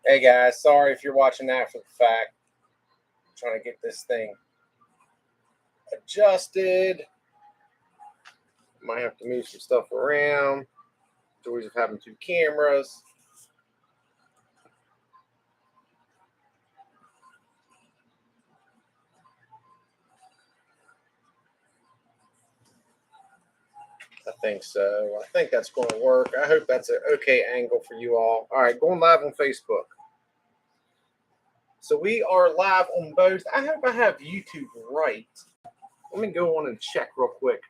Hey guys, sorry if you're watching after the fact. I'm trying to get this thing adjusted. Might have to move some stuff around. Joys of having two cameras. I think so. I think that's going to work. I hope that's an okay angle for you all. All right, going live on Facebook. So we are live on both. I hope I have YouTube right. Let me go on and check real quick.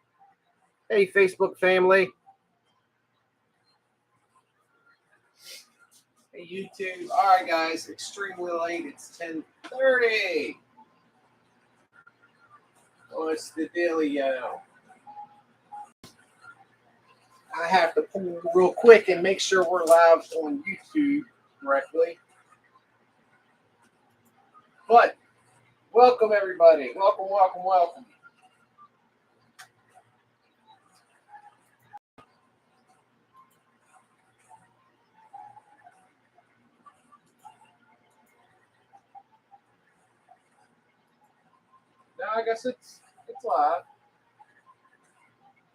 Hey, Facebook family. Hey, YouTube. All right, guys. Extremely late. It's 10:30. What's the dealio? I have to pull real quick and make sure we're live on YouTube correctly. But welcome, everybody. Welcome, welcome, welcome. No, I guess it's live.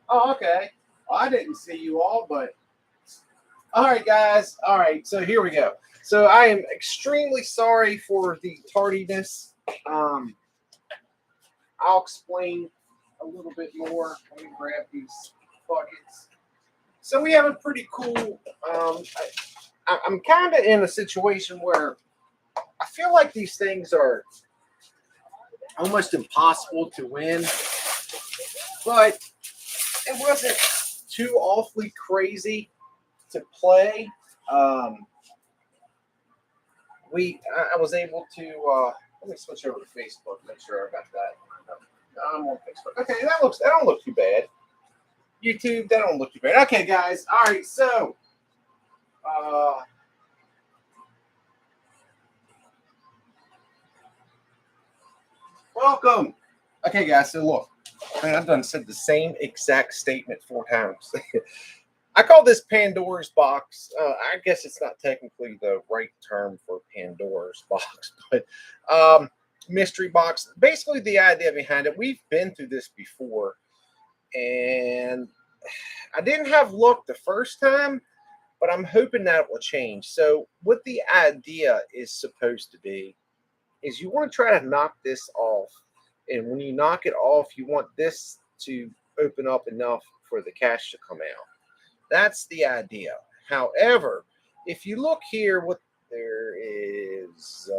Oh, okay. Well, I didn't see you all, but all right, guys. All right, so here we go. So I am extremely sorry for the tardiness. I'll explain a little bit more. Let me grab these buckets. So we have a pretty cool. I'm kind of in a situation where I feel like these things are almost impossible to win, but it wasn't too awfully crazy to play. I was able to let me switch over to Facebook, make sure I got that. I'm on Facebook. Okay, that don't look too bad. YouTube, that don't look too bad. Okay, guys. All right, so welcome. Okay, guys. So look, man, I've done said the same exact statement 4 times. I call this Pandora's box. I guess it's not technically the right term for Pandora's box, but mystery box. Basically, the idea behind it, we've been through this before, and I didn't have luck the first time, but I'm hoping that will change. So, what the idea is supposed to be is you want to try to knock this off, and when you knock it off, you want this to open up enough for the cash to come out. That's the idea. However, if you look here, there is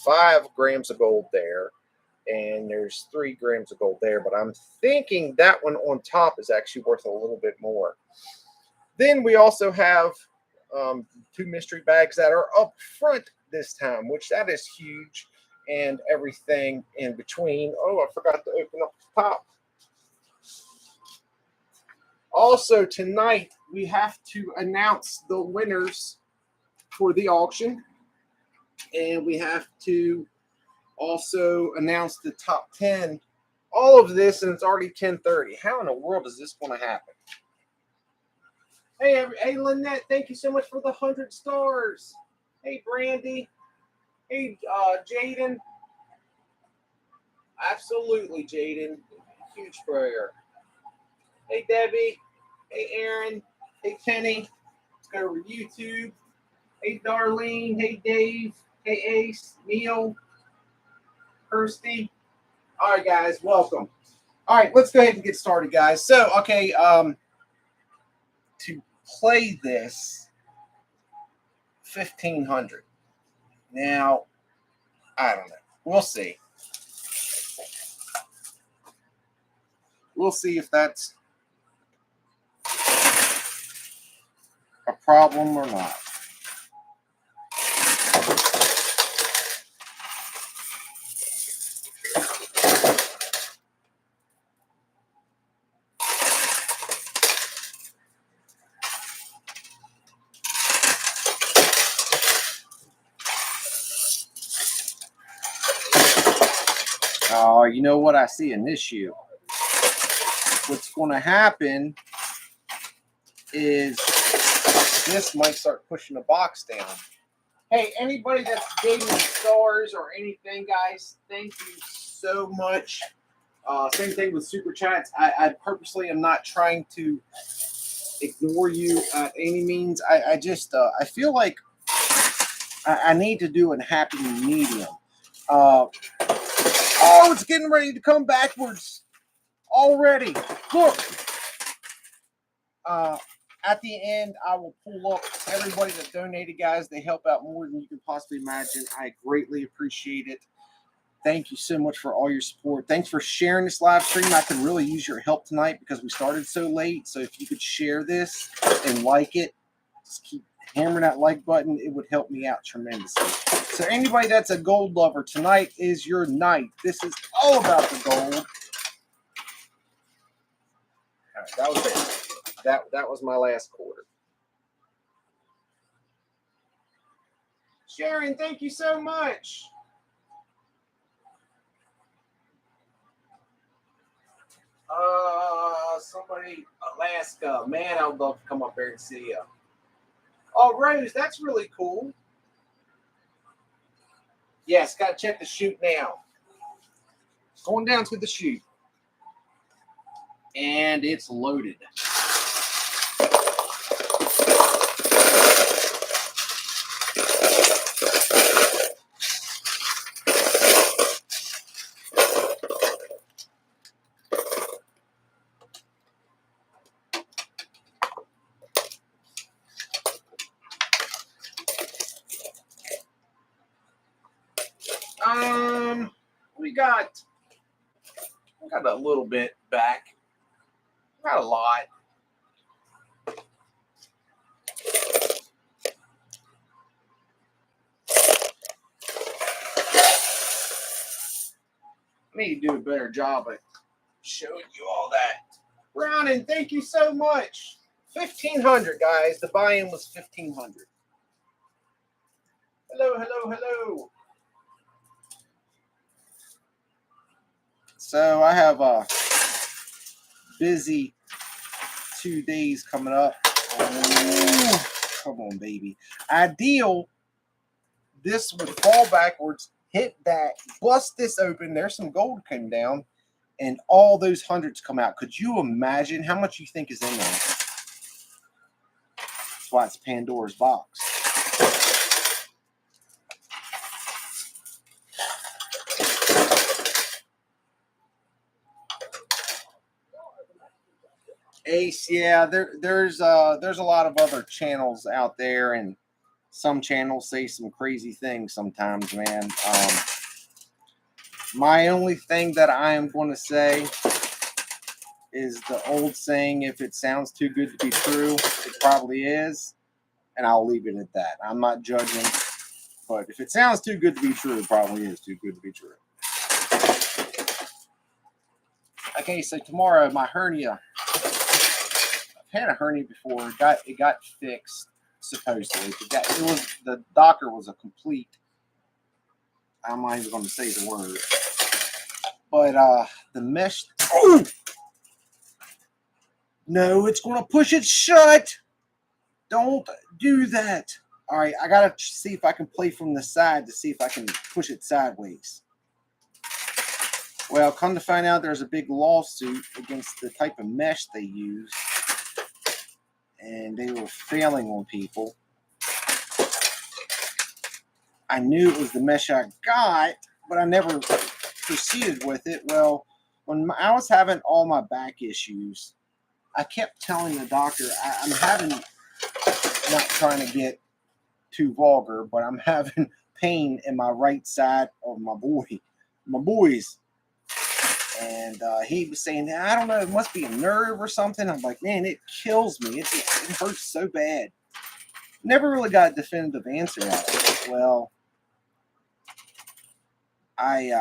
5 grams of gold there, and there's 3 grams of gold there, but I'm thinking that one on top is actually worth a little bit more. Then we also have 2 mystery bags that are up front this time, which that is huge, and everything in between. Oh, I forgot to open up the top. Also, tonight, we have to announce the winners for the auction. And we have to also announce the top 10. All of this, and it's already 10:30. How in the world is this going to happen? Hey, Lynette, thank you so much for the 100 stars. Hey, Brandy. Hey, Jaden. Absolutely, Jaden. Huge prayer. Hey, Debbie. Hey, Aaron. Hey, Kenny. Let's go over to YouTube. Hey, Darlene. Hey, Dave. Hey, Ace. Neil. Kirsty. All right, guys. Welcome. All right, let's go ahead and get started, guys. So, okay, to play this, 1,500. Now, I don't know. We'll see. We'll see if that's a problem or not. Oh, you know what? I see an issue. What's going to happen is this might start pushing the box down. Hey, anybody that's gave me stars or anything, guys, thank you so much. Same thing with super chats. I purposely am not trying to ignore you at any means. I just I feel like I need to do a happy medium. Oh, it's getting ready to come backwards already. Look. At the end, I will pull up everybody that donated, guys. They help out more than you can possibly imagine. I greatly appreciate it. Thank you so much for all your support. Thanks for sharing this live stream. I could really use your help tonight because we started so late. So if you could share this and like it, just keep hammering that like button. It would help me out tremendously. So anybody that's a gold lover, tonight is your night. This is all about the gold. All right, that was it. That was my last quarter. Sharon, thank you so much. Somebody, Alaska. Man, I would love to come up there and see you. Oh, Rose, that's really cool. Yes, got to check the chute now. Going down to the chute. And it's loaded. We got a little bit back. Not a lot. I need to do a better job at showing you all that. Browning, thank you so much. 1,500, guys. The buy-in was 1,500. Hello, hello, hello. So I have a busy 2 days coming up. Ooh, come on, baby. Ideal. This would fall backwards, hit that, bust this open. There's some gold came down, and all those hundreds come out. Could you imagine how much you think is in there? That's why it's Pandora's box. Ace, yeah, there's a lot of other channels out there, and some channels say some crazy things sometimes, man. My only thing that I am going to say is the old saying, if it sounds too good to be true, it probably is, and I'll leave it at that. I'm not judging, but if it sounds too good to be true, it probably is too good to be true. Okay, so tomorrow, my hernia. I've had a hernia before. It got fixed, supposedly. The doctor was a complete. I'm not even going to say the word. But the mesh. Oh! No, it's going to push it shut. Don't do that. All right, I got to see if I can play from the side to see if I can push it sideways. Well, come to find out, there's a big lawsuit against the type of mesh they use. And they were failing on people. I knew it was the mesh I got, but I never proceeded with it. Well, when I was having all my back issues, I kept telling the doctor, I'm having, not trying to get too vulgar, but I'm having pain in my right side of my boys. And he was saying, I don't know, it must be a nerve or something. I'm like, man, it kills me. It hurts so bad. Never really got a definitive answer out of it. Well, I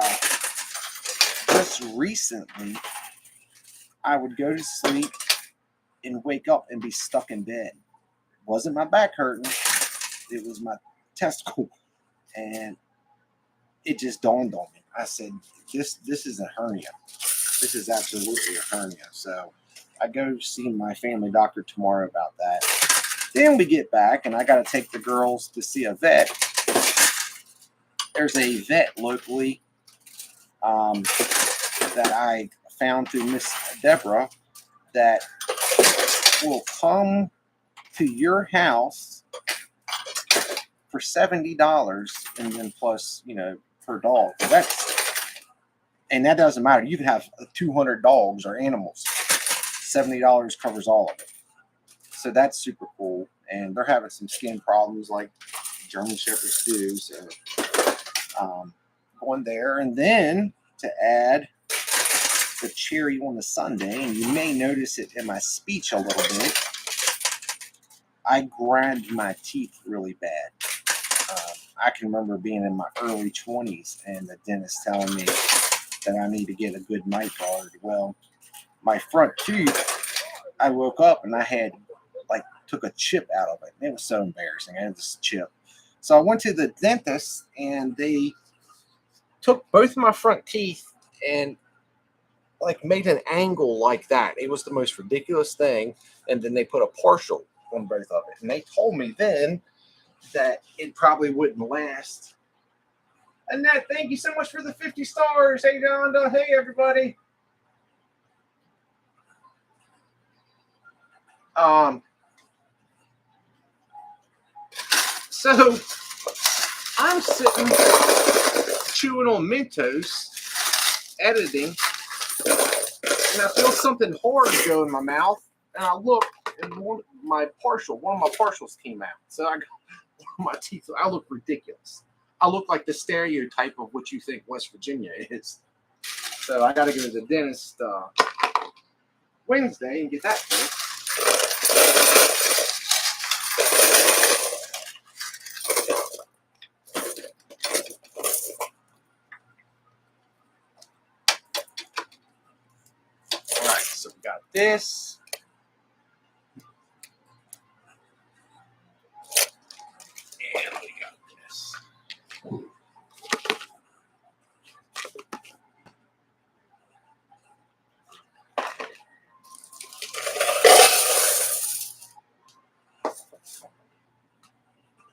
just recently, I would go to sleep and wake up and be stuck in bed. It wasn't my back hurting. It was my testicle. And it just dawned on me. I said, this is a hernia. This is absolutely a hernia. So I go see my family doctor tomorrow about that. Then we get back, and I got to take the girls to see a vet. there's a vet locally that I found through Miss Deborah that will come to your house for $70, and then plus, per dog. And that doesn't matter. You can have 200 dogs or animals. $70 covers all of it. So that's super cool. And they're having some skin problems like German Shepherds do. So going there, and then to add the cherry on the sundae, and you may notice it in my speech a little bit, I grind my teeth really bad. I can remember being in my early 20s and the dentist telling me that I need to get a good night guard. Well, my front tooth, I woke up and I had took a chip out of it. It was so embarrassing. I had this chip. So I went to the dentist and they took both my front teeth and made an angle like that. It was the most ridiculous thing. And then they put a partial on both of it. And they told me then that it probably wouldn't last. Annette, thank you so much for the 50 stars. Hey, Donda. Hey, everybody. So I'm sitting chewing on Mentos, editing, and I feel something hard go in my mouth, and I look, and one of my partials came out. So I got my teeth. I look ridiculous. I look like the stereotype of what you think West Virginia is. So I got to go to the dentist Wednesday and get that fixed. All right, so we got this. And we got this.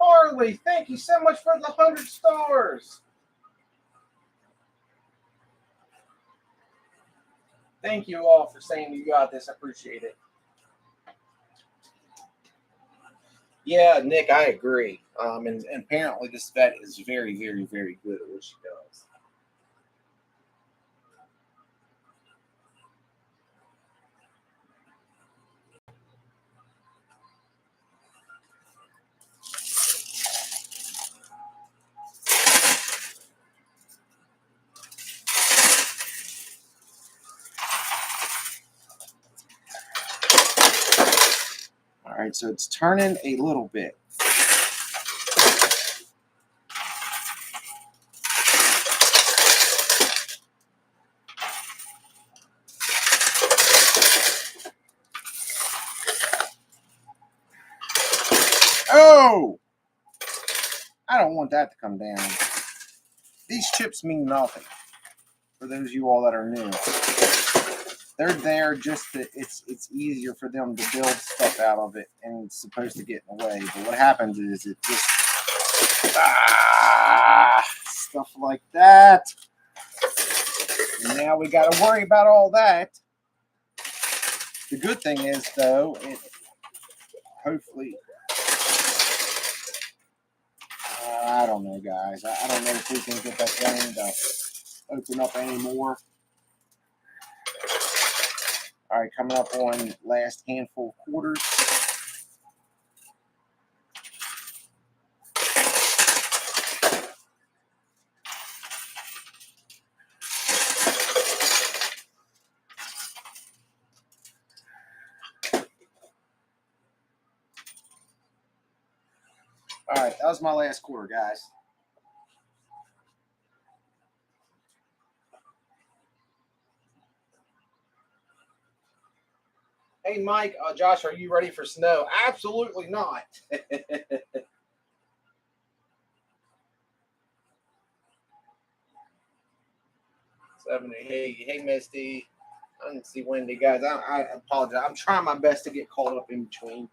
Harley, thank you so much for the 100 stars. Thank you all for saying you got this. I appreciate it. Yeah, Nick, I agree. And apparently this vet is very, very, very good at what she does. All right, so it's turning a little bit. Oh! I don't want that to come down. These chips mean nothing. For those of you all that are new. They're there just to, it's easier for them to build stuff out of it, and it's supposed to get in the way. But what happens is it just stuff like that. And now we got to worry about all that. The good thing is, though, it hopefully, I don't know, guys. I don't know if we can get that thing to open up anymore. All right, coming up on last handful of quarters. All right, that was my last quarter, guys. Hey, Mike, Josh, are you ready for snow? Absolutely not. 70. Hey, Misty. I didn't see Wendy, guys. I apologize. I'm trying my best to get caught up in between.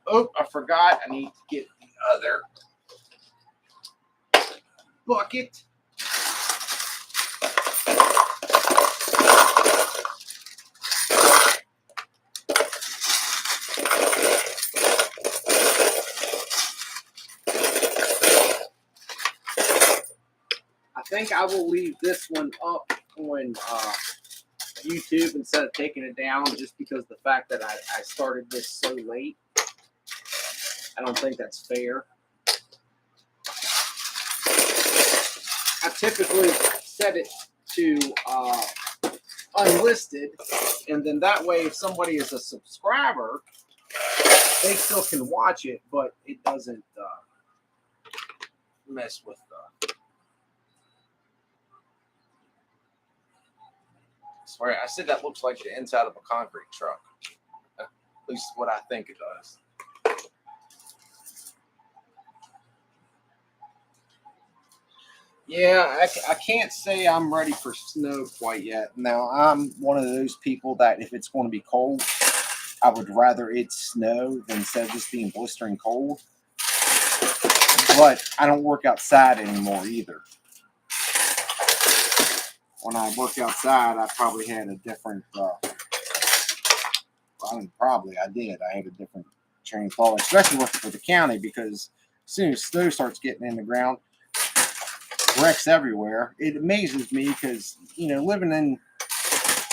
Oh, I forgot. I need to get the other. bucket. I think I will leave this one up on YouTube instead of taking it down, just because the fact that I started this so late. I don't think that's fair. I typically set it to unlisted, and then that way if somebody is a subscriber, they still can watch it, but it doesn't mess with Sorry, I said that looks like the inside of a concrete truck. At least what I think it does. Yeah, I can't say I'm ready for snow quite yet. Now, I'm one of those people that if it's going to be cold, I would rather it snow than instead of just being blistering cold. But I don't work outside anymore either. When I worked outside, I probably had a different, I did. I had a different train of thought, especially working for the county, because as soon as snow starts getting in the ground, wrecks everywhere. It amazes me because, living in,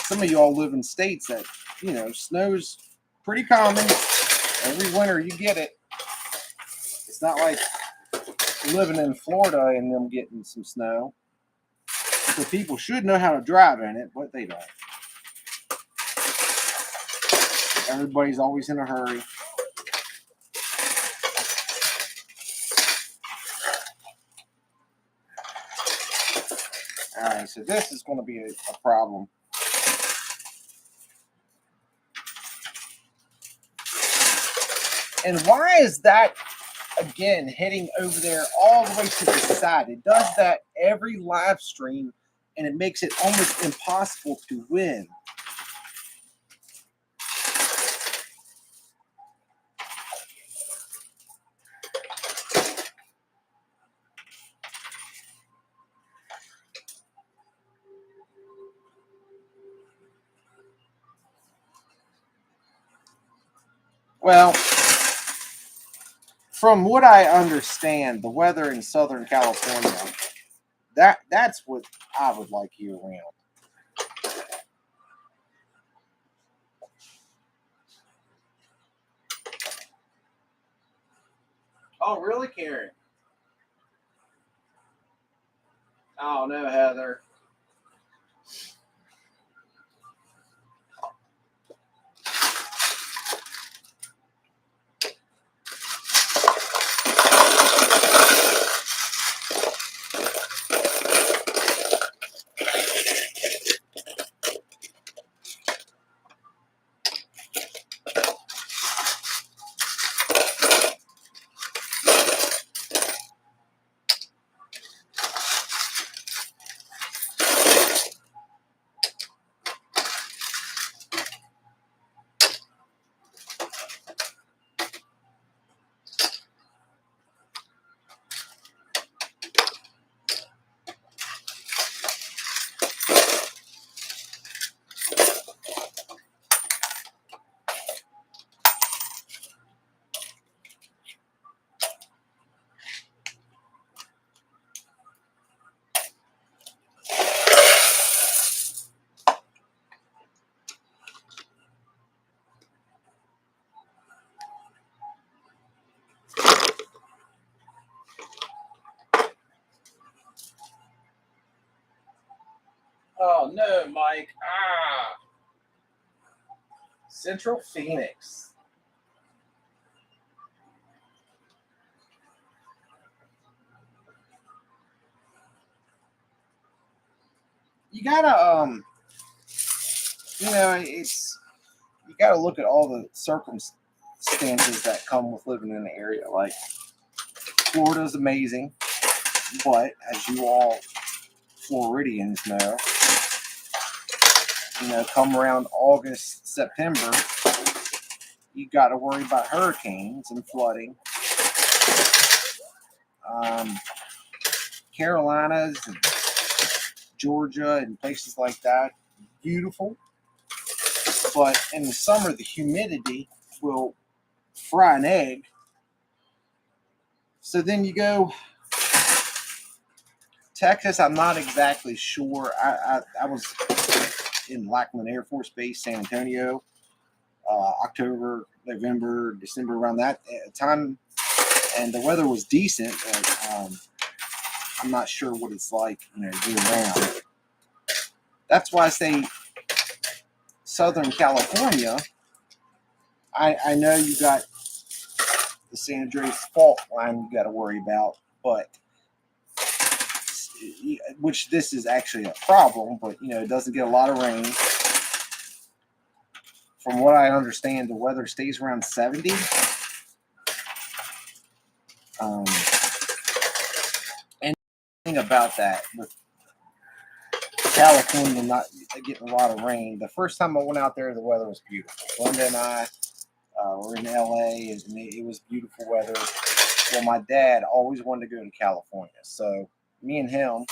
some of y'all live in states that, snow's pretty common. Every winter you get it. It's not like living in Florida and them getting some snow. So people should know how to drive in it, but they don't. Everybody's always in a hurry. All right, so this is going to be a problem. And why is that, again, heading over there all the way to the side? It does that every live stream, and it makes it almost impossible to win. Well, from what I understand, the weather in Southern California, that's what I would like year round. Oh, really, Karen? Oh, no, Heather. Oh, no, Mike. Central Phoenix. You gotta, it's, you gotta look at all the circumstances that come with living in the area. Like, Florida's amazing, but as you all Floridians know, come around August, September, you got to worry about hurricanes and flooding. Carolinas and Georgia and places like that. Beautiful. But in the summer, the humidity will fry an egg. So then you go Texas. I'm not exactly sure. I was in Lackland Air Force Base, San Antonio, October, November, December, around that time, and the weather was decent. But, I'm not sure what it's like, year round. That's why I say Southern California. I know you got the San Andreas fault line you got to worry about, but which this is actually a problem, but it doesn't get a lot of rain. From what I understand, the weather stays around 70. And about that with California not getting a lot of rain. The first time I went out there, the weather was beautiful. Glenda and I were in LA, and it was beautiful weather. Well, my dad always wanted to go to California, so me and him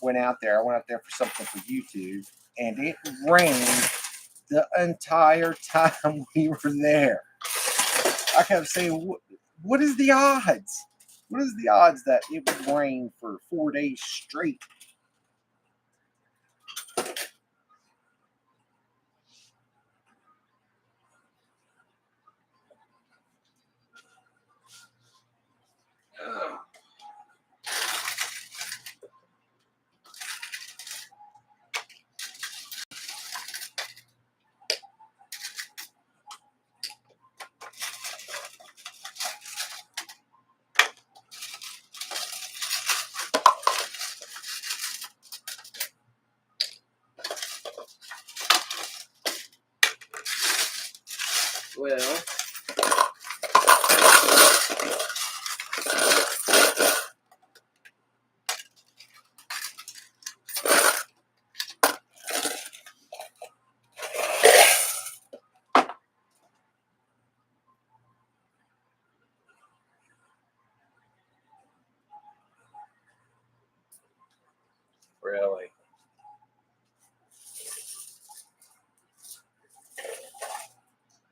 went out there. I went out there for something for YouTube, and it rained the entire time we were there. I kept saying, what is the odds? What is the odds that it would rain for 4 days straight? Well, really?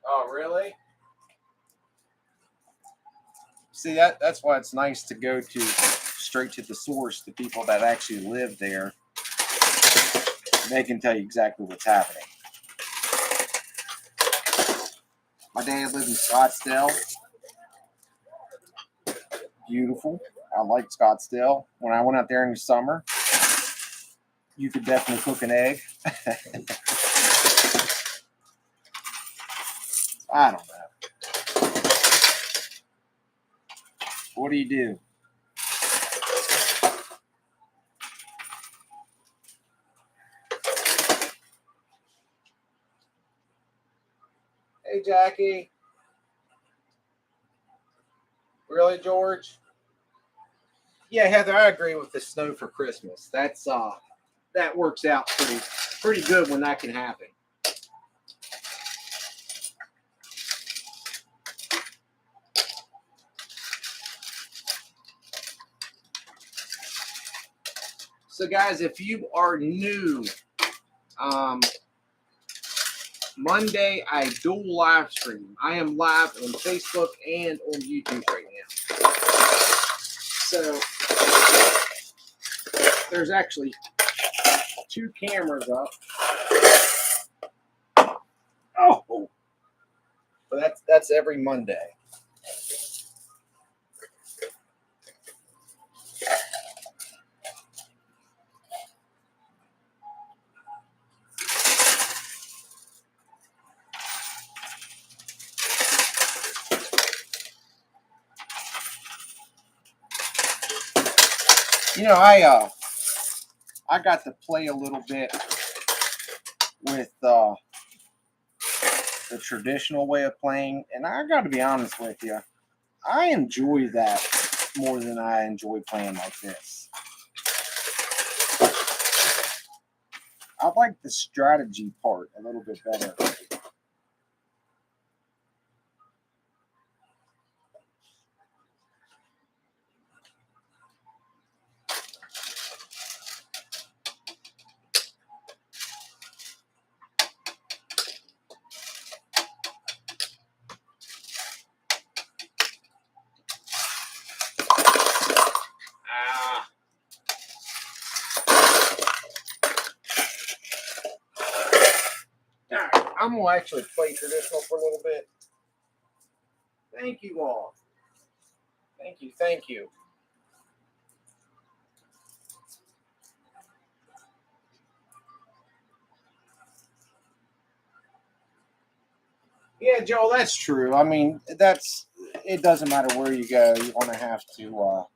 Oh, really? See, that's why it's nice to go to straight to the source, the people that actually live there. They can tell you exactly what's happening. My dad lived in Scottsdale. Beautiful. I like Scottsdale. When I went out there in the summer, you could definitely cook an egg. I don't know. What do you do? Hey, Jackie. Really, George? Yeah, Heather, I agree with the snow for Christmas. That works out pretty good when that can happen. So, guys, if you are new, Monday I dual live stream. I am live on Facebook and on YouTube right now. So there's actually 2 cameras up. Oh, but that's every Monday. I got to play a little bit with the traditional way of playing, and I got to be honest with you, I enjoy that more than I enjoy playing like this. I like the strategy part a little bit better. I'm gonna actually play traditional for a little bit. Thank you all. Thank you. Thank you. Yeah, Joel, that's true. I mean, it doesn't matter where you go, you're gonna have to.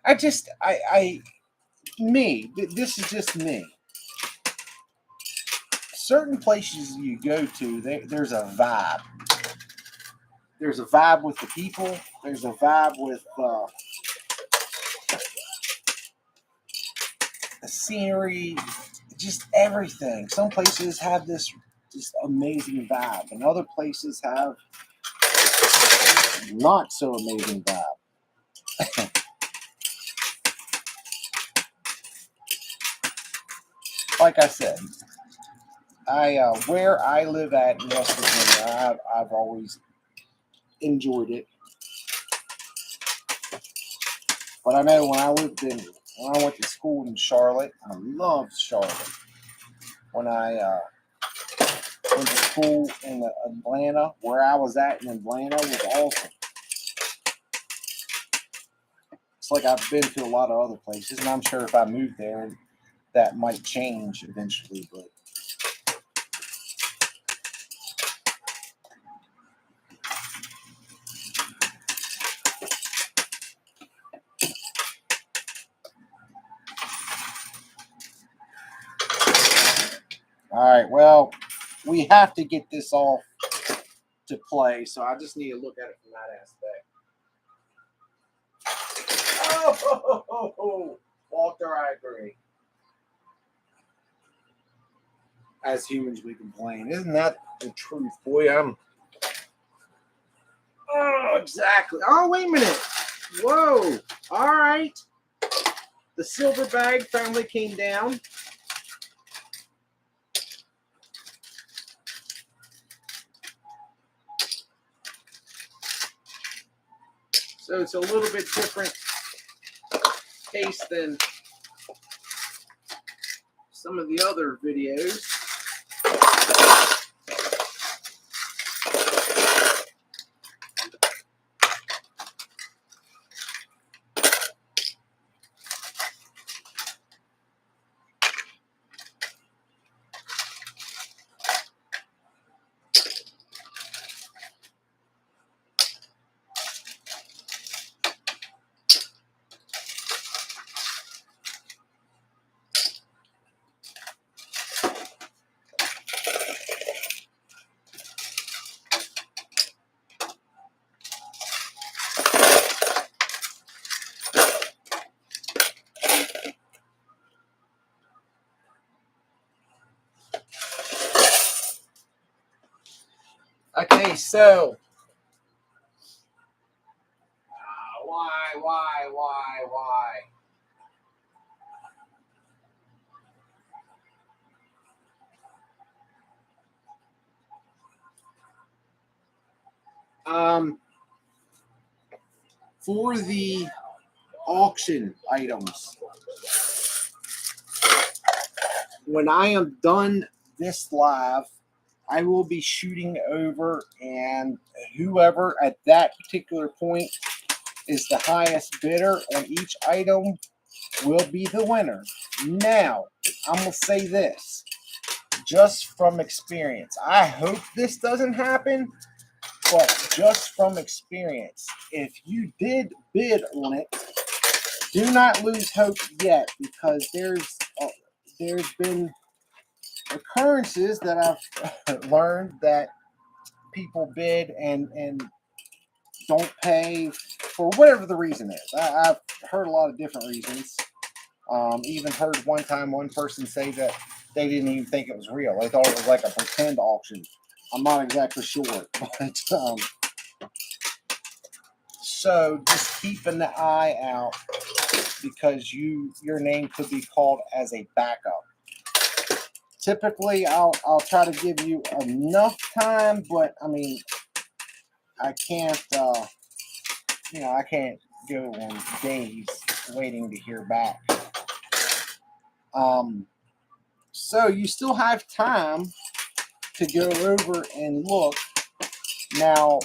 This is just me. Certain places you go to, there's a vibe. There's a vibe with the people. There's a vibe with the scenery, just everything. Some places have this just amazing vibe, and other places have not so amazing vibe. Like I said, I where I live at in West Virginia, I've always enjoyed it. But I know when I went to school in Charlotte, I loved Charlotte. When I went to school in Atlanta, where I was at in Atlanta was awesome. It's like I've been to a lot of other places, and I'm sure if I moved there, that might change eventually. But all right, well, we have to get this off to play, so I just need to look at it from that aspect. Oh, Walter, I agree. As humans, we complain. Isn't that the truth, boy? Oh, exactly. Oh, wait a minute. Whoa. All right. The silver bag finally came down. So it's a little bit different taste than some of the other videos. Okay, so why? For the auction items, when I am done this live, I will be shooting over, and whoever at that particular point is the highest bidder on each item will be the winner. Now, I'm going to say this just from experience. I hope this doesn't happen, but just from experience, if you did bid on it, do not lose hope yet, because there's been occurrences that I've learned that people bid and don't pay for whatever the reason is. I've heard a lot of different reasons. Even heard one time one person say that they didn't even think it was real. They thought it was like a pretend auction. I'm not exactly sure, but so just keep an eye out, because your name could be called as a backup. Typically, I'll try to give you enough time, but I mean, I can't I can't go on days waiting to hear back. So you still have time to go over and look. Now,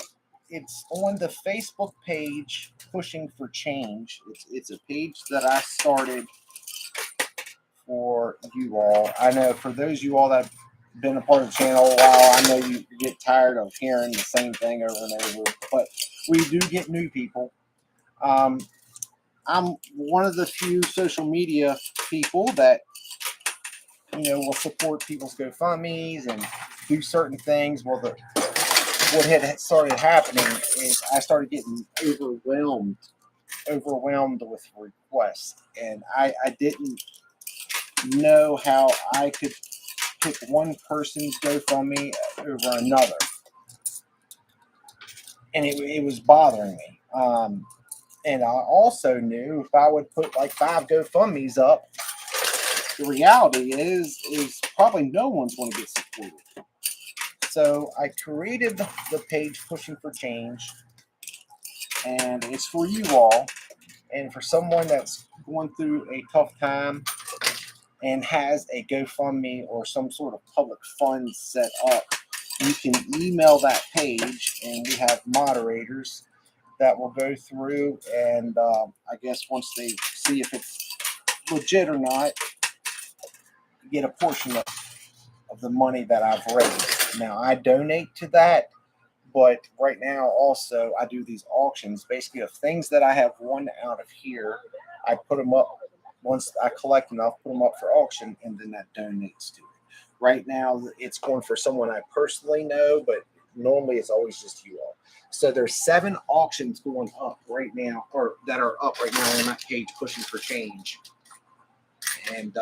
it's on the Facebook page, Pushing for Change. It's a page that I started for you all. I know for those of you all that have been a part of the channel a while, I know you get tired of hearing the same thing over and over, but we do get new people. I'm one of the few social media people that, will support people's GoFundMes and do certain things. Well, what had started happening is I started getting overwhelmed with requests, and I didn't know how I could pick one person's GoFundMe over another, and it was bothering me. And I also knew if I would put like 5 GoFundMes up, the reality is probably no one's going to get supported. So I created the page Pushing for Change, and it's for you all, and for someone that's going through a tough time and has a GoFundMe or some sort of public fund set up. You can email that page, and we have moderators that will go through, and I guess once they see if it's legit or not, get a portion of the money that I've raised. Now, I donate to that, but right now also I do these auctions, basically of things that I have won out of here. I put them up. Once I collect enough, put them up for auction, and then that donates to it. Right now, it's going for someone I personally know, but normally it's always just you all. So there's 7 auctions going up right now, or that are up right now on that page, Pushing for Change. And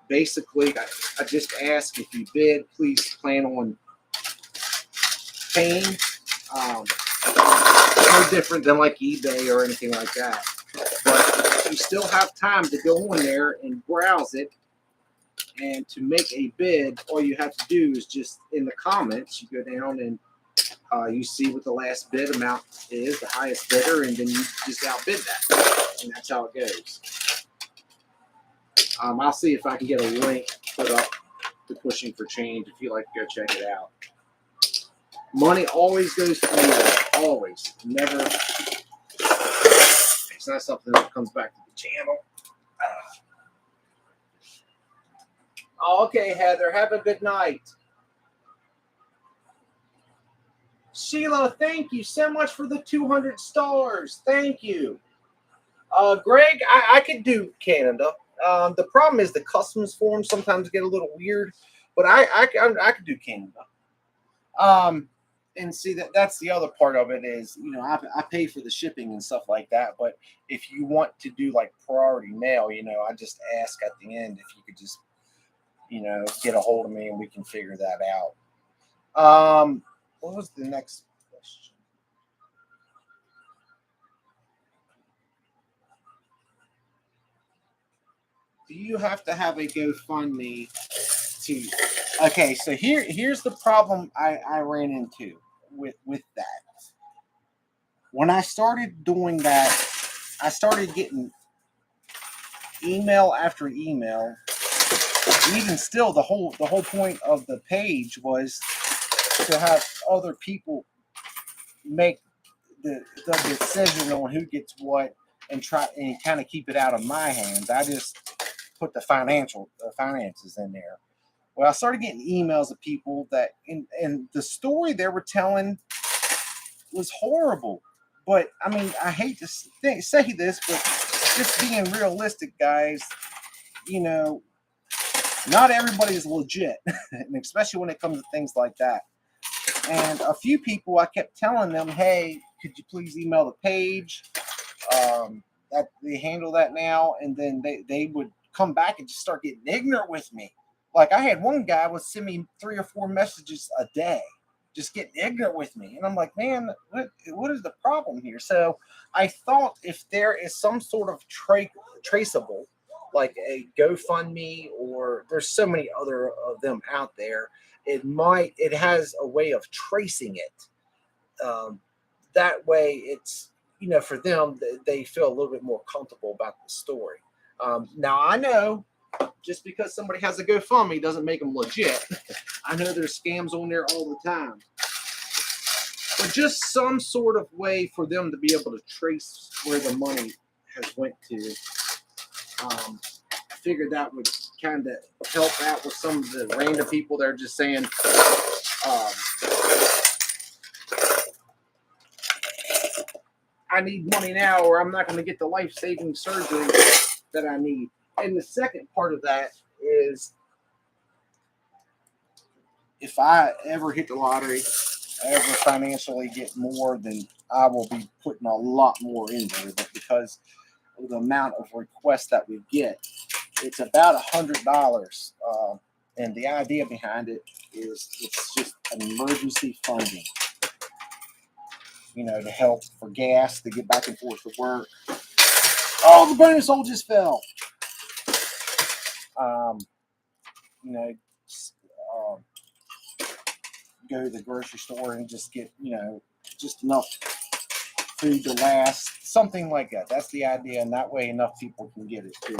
basically, I just ask if you bid, please plan on paying. No different than like eBay or anything like that. But you still have time to go on there and browse it. And to make a bid, all you have to do is just in the comments, you go down and you see what the last bid amount is, the highest bidder, and then you just outbid that. And that's how it goes. I'll see if I can get a link put up to Pushing for Change if you'd like to go check it out. Money always goes through there. Always. Never. It's not something that comes back to the channel. Okay, Heather. Have a good night. Sheila, thank you so much for the 200 stars. Thank you. Greg, I could do Canada. The problem is the customs forms sometimes get a little weird, but I could do Canada. And see that's the other part of it is, I pay for the shipping and stuff like that. But if you want to do like priority mail, I just ask at the end if you could just, get a hold of me and we can figure that out. What was the next question? Do you have to have a GoFundMe to? Okay, so here's the problem I ran into with that. When I started doing that, I started getting email after email. Even still, the whole point of the page was to have other people make the decision on who gets what and try and kind of keep it out of my hands. I just put the finances in there. Well, I started getting emails of people that, and the story they were telling was horrible. But I mean, I hate to say this, but just being realistic, guys, not everybody is legit, and especially when it comes to things like that. And a few people, I kept telling them, hey, could you please email the page? That they handle that now. And then they would come back and just start getting ignorant with me. Like I had one guy would send me 3 or 4 messages a day, just getting ignorant with me. And I'm like, man, what is the problem here? So I thought if there is some sort of traceable, like a GoFundMe, or there's so many other of them out there, it has a way of tracing it. That way it's, for them, they feel a little bit more comfortable about the story. Now I know just because somebody has a GoFundMe doesn't make them legit. I know there's scams on there all the time. But just some sort of way for them to be able to trace where the money has went to. I figured that would kind of help out with some of the random people that are just saying, I need money now, or I'm not going to get the life-saving surgery that I need. And the second part of that is, if I ever hit the lottery, ever financially get more, then I will be putting a lot more in there. But because of the amount of requests that we get, it's about $100. And the idea behind it is it's just an emergency funding, to help for gas, to get back and forth to work. Oh, the bonus hole just fell. Go to the grocery store and just get, just enough food to last, something like that. That's the idea, and that way enough people can get it too.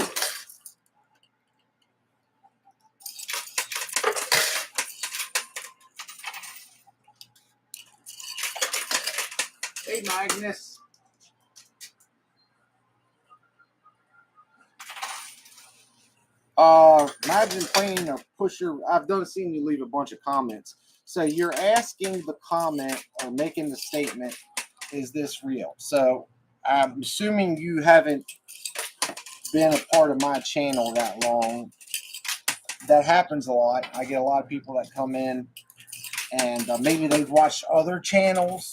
Hey, Magnus. Imagine playing a pusher. I've seen you leave a bunch of comments. So you're asking the comment or making the statement, is this real? So I'm assuming you haven't been a part of my channel that long. That happens a lot. I get a lot of people that come in and maybe they've watched other channels,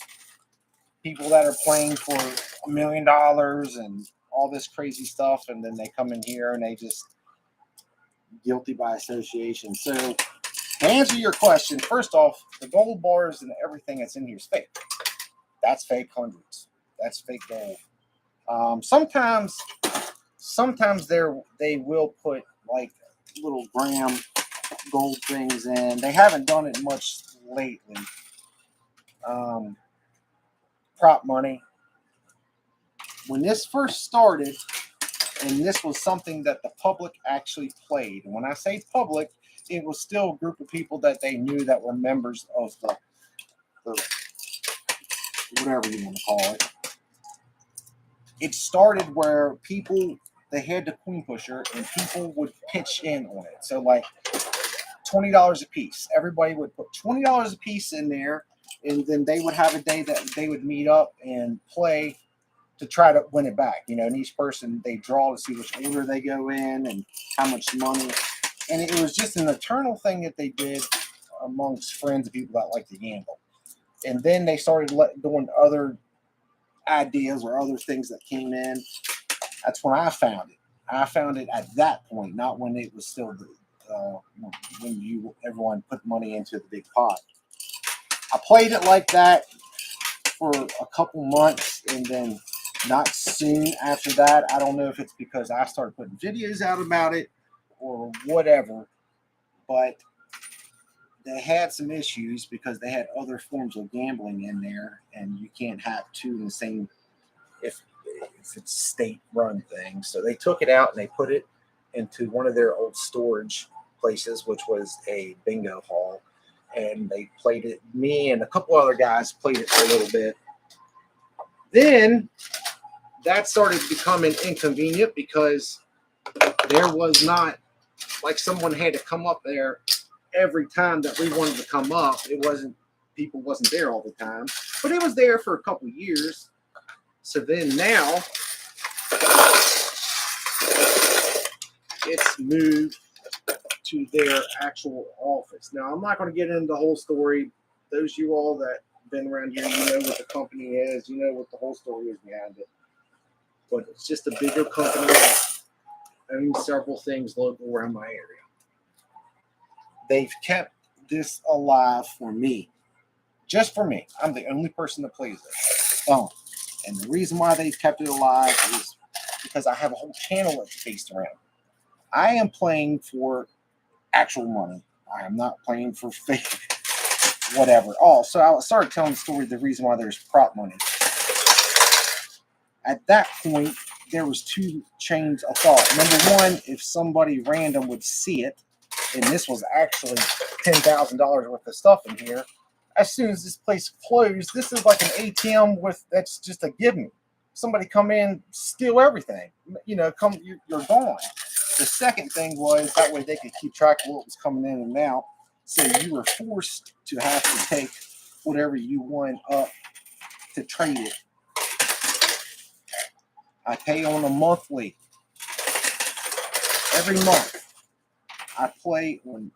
people that are playing for $1 million and all this crazy stuff, and then they come in here and they just guilty by association. So to answer your question, first off, the gold bars and everything that's in here is fake. That's fake hundreds. That's fake gold. Sometimes they will put like little gram gold things in. They haven't done it much lately. Prop money. When this first started, and this was something that the public actually played. And when I say public, it was still a group of people that they knew that were members of the whatever you want to call it. It started where they had the queen pusher and people would pitch in on it. So like $20 a piece. Everybody would put $20 a piece in there, and then they would have a day that they would meet up and play to try to win it back. And each person, they draw to see which order they go in and how much money. And it was just an eternal thing that they did amongst friends and people that like to gamble. And then they started doing other ideas or other things that came in. That's when I found it. I found it at that point, not when it was still when everyone put money into the big pot. I played it like that for a couple months, and then not soon after that. I don't know if it's because I started putting videos out about it or whatever, but they had some issues because they had other forms of gambling in there, and you can't have two in the same if it's state-run thing. So they took it out and they put it into one of their old storage places, which was a bingo hall, and they played it. Me and a couple other guys played it for a little bit. Then that started becoming inconvenient because there was not, like, someone had to come up there every time that we wanted to come up. People wasn't there all the time, but it was there for a couple years. So then now it's moved to their actual office. Now, I'm not going to get into the whole story. Those of you all that have been around here, you know what the company is. You know what the whole story is behind it. But it's just a bigger company that owns several things local around my area. They've kept this alive for me. Just for me. I'm the only person that plays it. And the reason why they've kept it alive is because I have a whole channel that's based around it. I am playing for actual money. I am not playing for fake whatever. So I started telling the story, the reason why there's prop money. At that point, there was two chains of thought. Number one, if somebody random would see it, and this was actually $10,000 worth of stuff in here. As soon as this place closed, this is like an ATM that's just a give me. Somebody come in, steal everything. You know, you're gone. The second thing was that way they could keep track of what was coming in and out. So you were forced to have to take whatever you won up to trade it. I pay on a monthly. Every month, I play on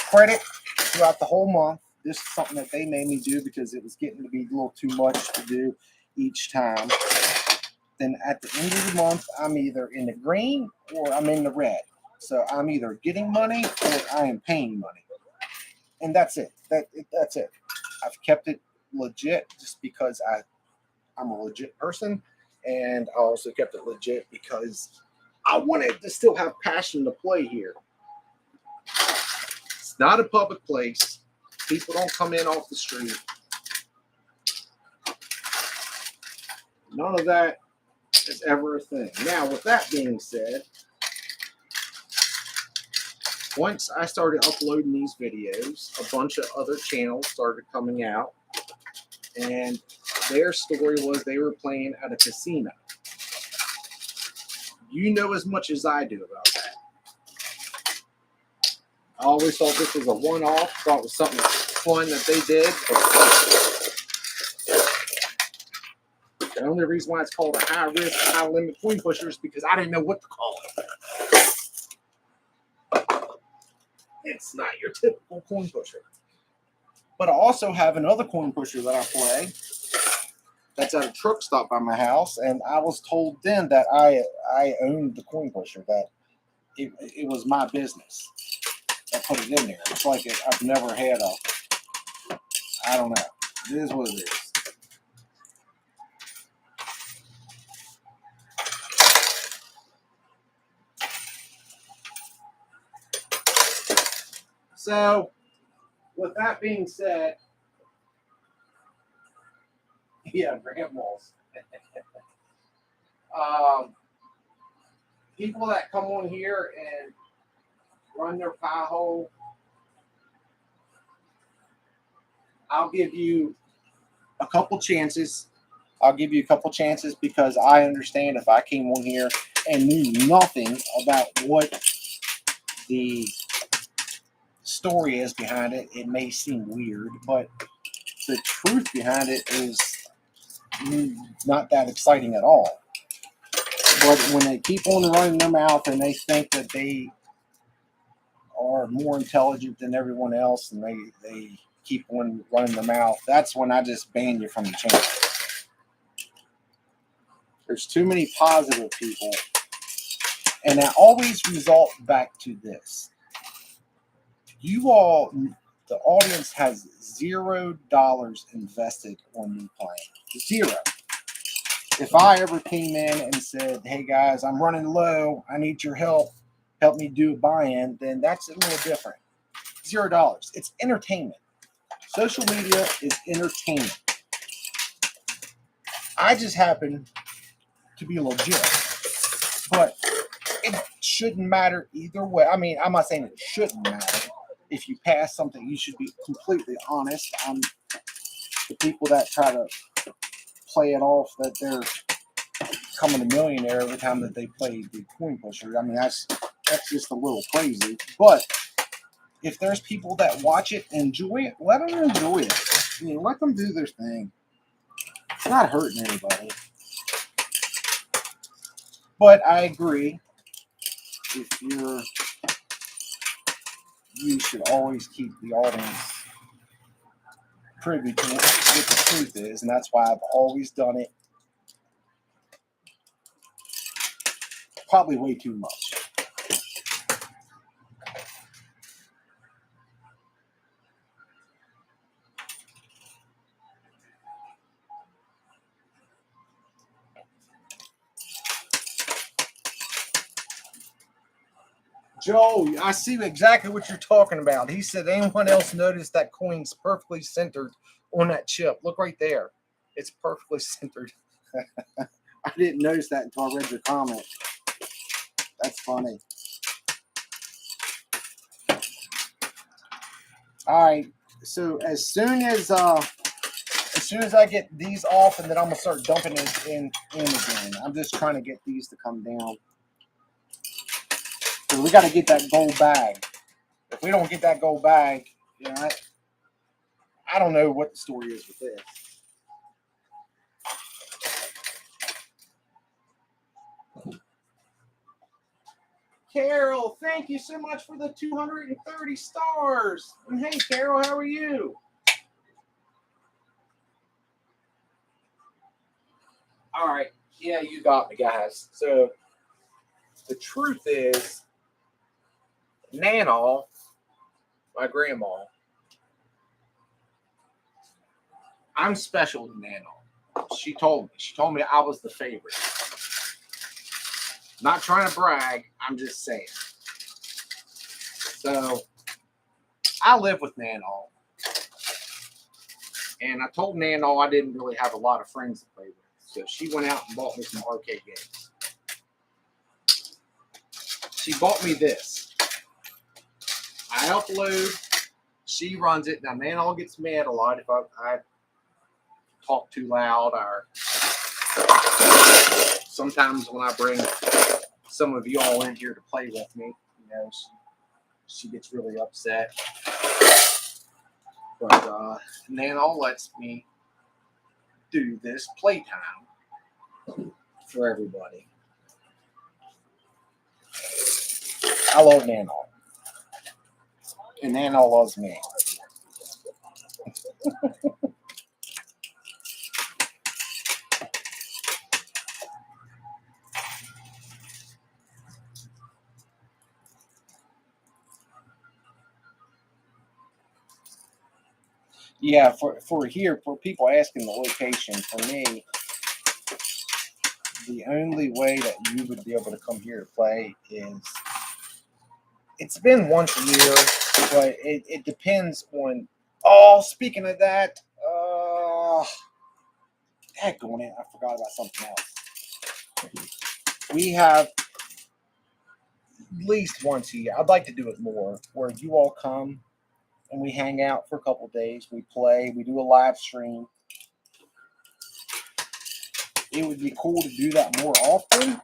credit throughout the whole month. This is something that they made me do because it was getting to be a little too much to do each time. Then at the end of the month, I'm either in the green or I'm in the red. So I'm either getting money or I am paying money. And that's it. That's it. I've kept it legit just because I'm a legit person. And I also kept it legit because I wanted to still have passion to play here. It's not a public place. People don't come in off the street. None of that is ever a thing. Now, with that being said, once I started uploading these videos, a bunch of other channels started coming out, and their story was they were playing at a casino. You know as much as I do about that. I always thought this was a one-off, thought it was something fun that they did. But the only reason why it's called a high-risk, high-limit coin pusher is because I didn't know what to call it. It's not your typical coin pusher. But I also have another coin pusher that I play that's at a truck stop by my house, and I was told then that I owned the coin pusher, that it was my business. I put it in there. It's like I've never had I don't know. It is what it is. So, with that being said, yeah, grandmas. People that come on here and run their pie hole, I'll give you a couple chances. I'll give you a couple chances because I understand if I came on here and knew nothing about what the story is behind it, it may seem weird, but the truth behind it is not that exciting at all. But when they keep on running their mouth and they think that they are more intelligent than everyone else and they keep on running their mouth, that's when I just ban you from the channel. There's too many positive people. And I always result back to this. You all, the audience has $0 invested on me playing. Zero. If I ever came in and said, hey guys, I'm running low, I need your help me do a buy-in, then that's a little different. $0. It's entertainment. Social media is entertainment. I just happen to be legit. But it shouldn't matter either way. I mean, I'm not saying it shouldn't matter. If you pass something, you should be completely honest. The people that try to play it off that they're becoming a millionaire every time that they play the coin pusher, I mean, that's just a little crazy. But if there's people that watch it and enjoy it, let them enjoy it. I mean, let them do their thing. It's not hurting anybody. But I agree. If you should always keep the audience privy to what the truth is, and that's why I've always done it. Probably way too much. Joe, I see exactly what you're talking about. He said, anyone else notice that coin's perfectly centered on that chip? Look right there. It's perfectly centered. I didn't notice that until I read your comment. That's funny. All right. So as soon as I get these off, and then I'm gonna start dumping it in again. I'm just trying to get these to come down. So we got to get that gold bag. If we don't get that gold bag, you know, I don't know what the story is with this. Carol, thank you so much for the 230 stars. And hey, Carol, how are you? All right. Yeah, you got me, guys. So the truth is, Nana, my grandma, I'm special to Nana. She told me. She told me I was the favorite. Not trying to brag. I'm just saying. So I live with Nana. And I told Nana I didn't really have a lot of friends to play with. So she went out and bought me some arcade games. She bought me this. I upload. She runs it. Now, Nana gets mad a lot if I talk too loud, or sometimes when I bring some of you all in here to play with me, you know, she gets really upset. But Nana lets me do this playtime for everybody. I love Nana, and Nana loves me. Yeah, for here, for people asking the location, for me, the only way that you would be able to come here to play is, it's been once a year, but it depends on. Oh, speaking of that, heck on it, I forgot about something else. We have at least once a year. I'd like to do it more, where you all come and we hang out for a couple of days. We play. We do a live stream. It would be cool to do that more often,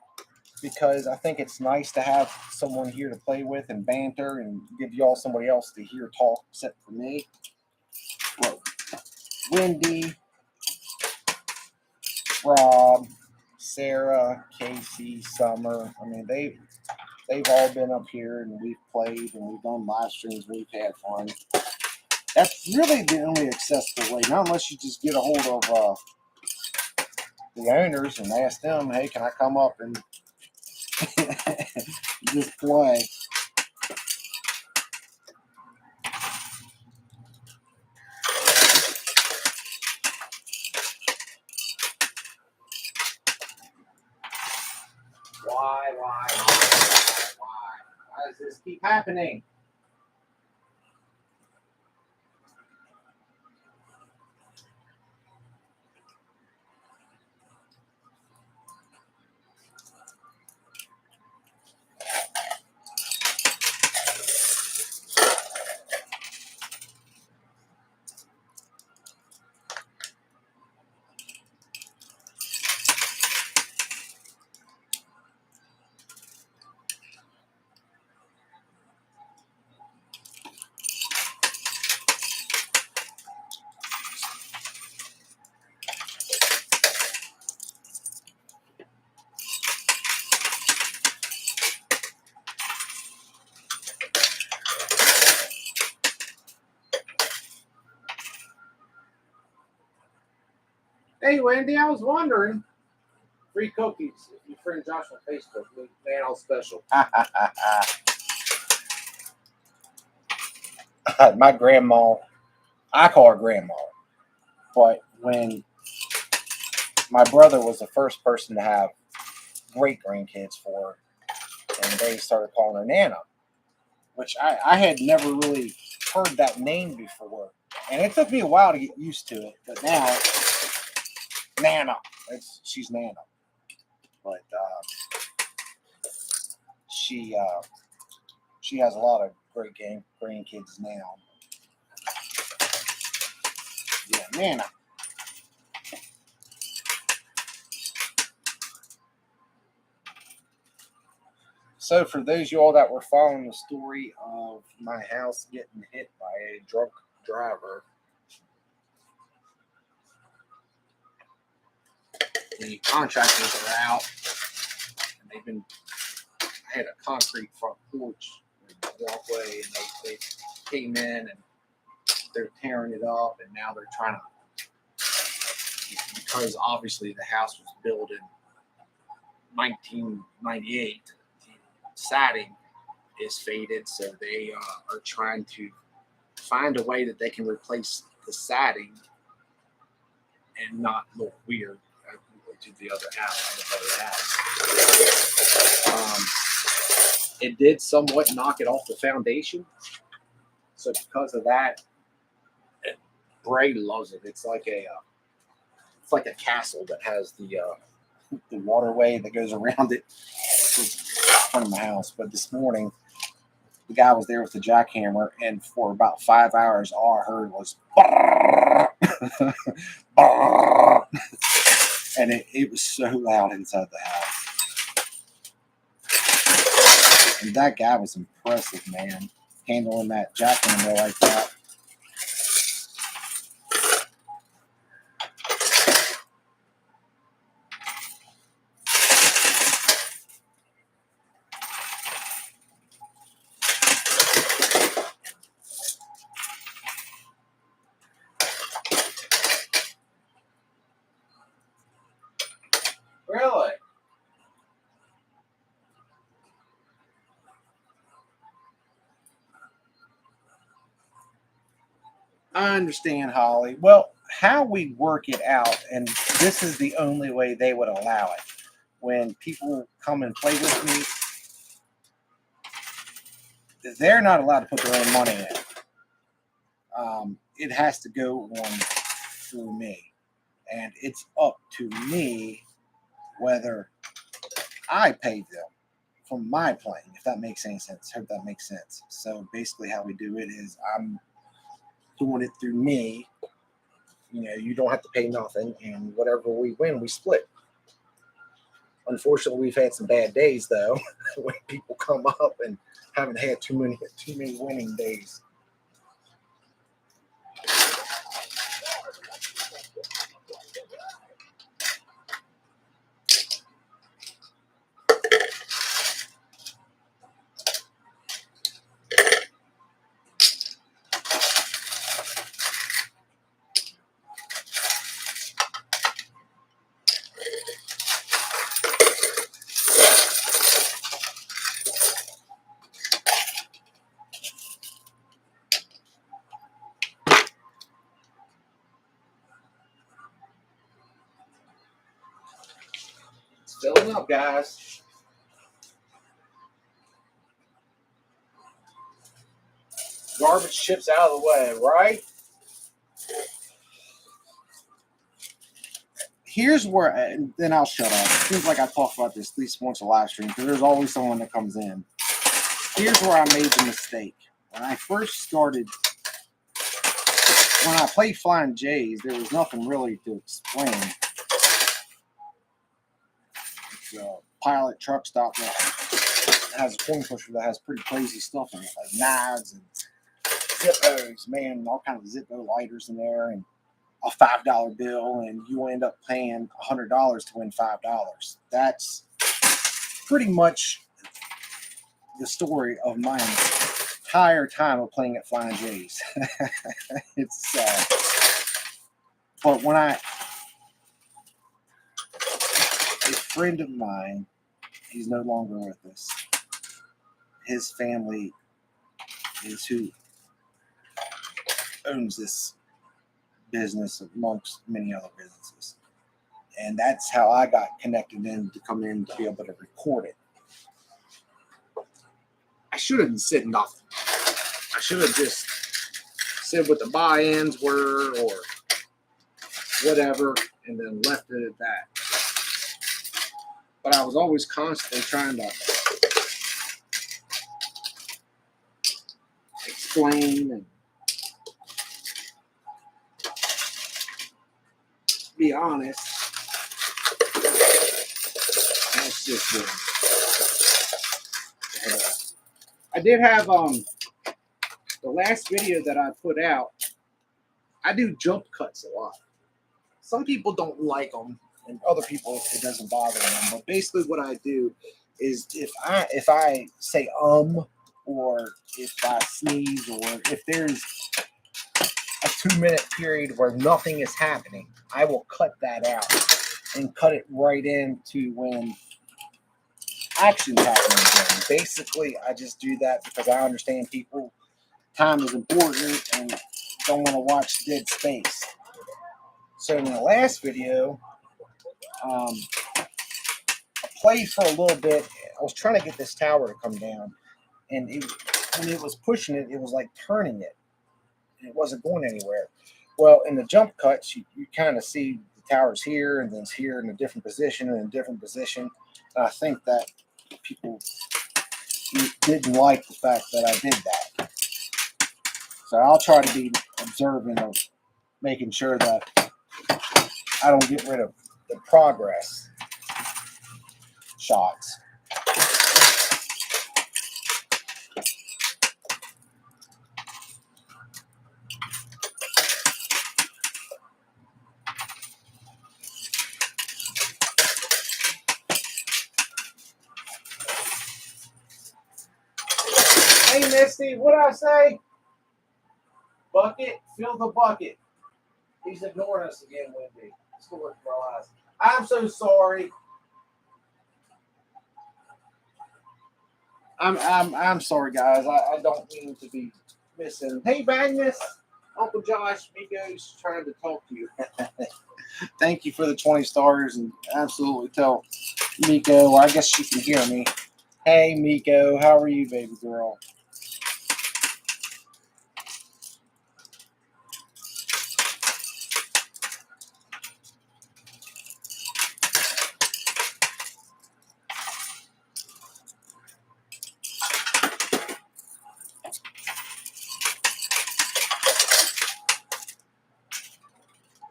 because I think it's nice to have someone here to play with and banter and give y'all somebody else to hear talk, except for me. Well, Wendy, Rob, Sarah, Casey, Summer. I mean, they've all been up here and we've played and we've done live streams. We've had fun. That's really the only accessible way. Not unless you just get a hold of the owners and ask them, hey, can I come up and just play? Why does this keep happening? Hey, Wendy, I was wondering. Free cookies if you friend Josh on Facebook. Man, all special. My grandma, I call her grandma, but when my brother was the first person to have great grandkids for her, and they started calling her Nana, which I had never really heard that name before. And it took me a while to get used to it, but now, Nana, she's Nana. But she has a lot of great grandkids now. Yeah, man. So for those of you all that were following the story of my house getting hit by a drunk driver, the contractors are out, and I had a concrete front porch walkway, and they came in and they're tearing it up, and now they're trying to, because obviously the house was built in 1998, the siding is faded, so they are trying to find a way that they can replace the siding and not look weird to the other house. It did somewhat knock it off the foundation, so because of that, Bray loves it. It's like a castle that has the waterway that goes around it in front of my house. But this morning, the guy was there with the jackhammer, and for about 5 hours, all I heard was and it was so loud inside the house. And that guy was impressive, man, handling that jackhammer like that. Really? I understand, Holly. Well, how we work it out, and this is the only way they would allow it. When people come and play with me, they're not allowed to put their own money in. It has to go on through me. And it's up to me whether I pay them from my playing, if that makes any sense. Hope that makes sense. So basically how we do it is I'm doing it through me. You know, you don't have to pay nothing, and whatever we win, we split. Unfortunately, we've had some bad days though, when people come up and haven't had too many winning days. It's filling up, guys. Garbage chips out of the way, right? Here's where, and then I'll shut up. It seems like I talk about this at least once a live stream because there's always someone that comes in. Here's where I made the mistake. When I first started, when I played Flying J's, there was nothing really to explain. It's a pilot truck stop that has a coin pusher that has pretty crazy stuff in it, like knives and Zippos, man, all kinds of Zippo lighters in there, and a $5 bill, and you end up paying $100 to win $5. That's pretty much the story of my entire time of playing at Flying J's. But when a friend of mine, he's no longer with us. His family is who owns this business amongst many other businesses. And that's how I got connected in to come in to be able to record it. I should have said nothing. I should have just said what the buy-ins were or whatever and then left it at that. But I was always constantly trying to explain and be honest, let's just do. I did have the last video that I put out. I do jump cuts a lot. Some people don't like them, and other people it doesn't bother them. But basically, what I do is if I say or if I sneeze, or if there's a 2-minute period where nothing is happening, I will cut that out and cut it right into when action's happening again. Basically, I just do that because I understand people time is important and don't want to watch dead space. So in the last video, I played for a little bit. I was trying to get this tower to come down, and when it was pushing it, it was like turning it. It wasn't going anywhere. Well, in the jump cuts, you kind of see the towers here, and then it's here in a different position and a different position. And I think that people didn't like the fact that I did that. So I'll try to be observant of making sure that I don't get rid of the progress shots. Hey, Misty, what'd I say? Bucket, fill the bucket. He's ignoring us again, Wendy. Let's go with our eyes. I'm so sorry. I'm sorry, guys. I don't mean to be missing. Hey, Magnus, Uncle Josh, Miko's trying to talk to you. Thank you for the 20 stars, and absolutely tell Miko. I guess she can hear me. Hey, Miko, how are you, baby girl?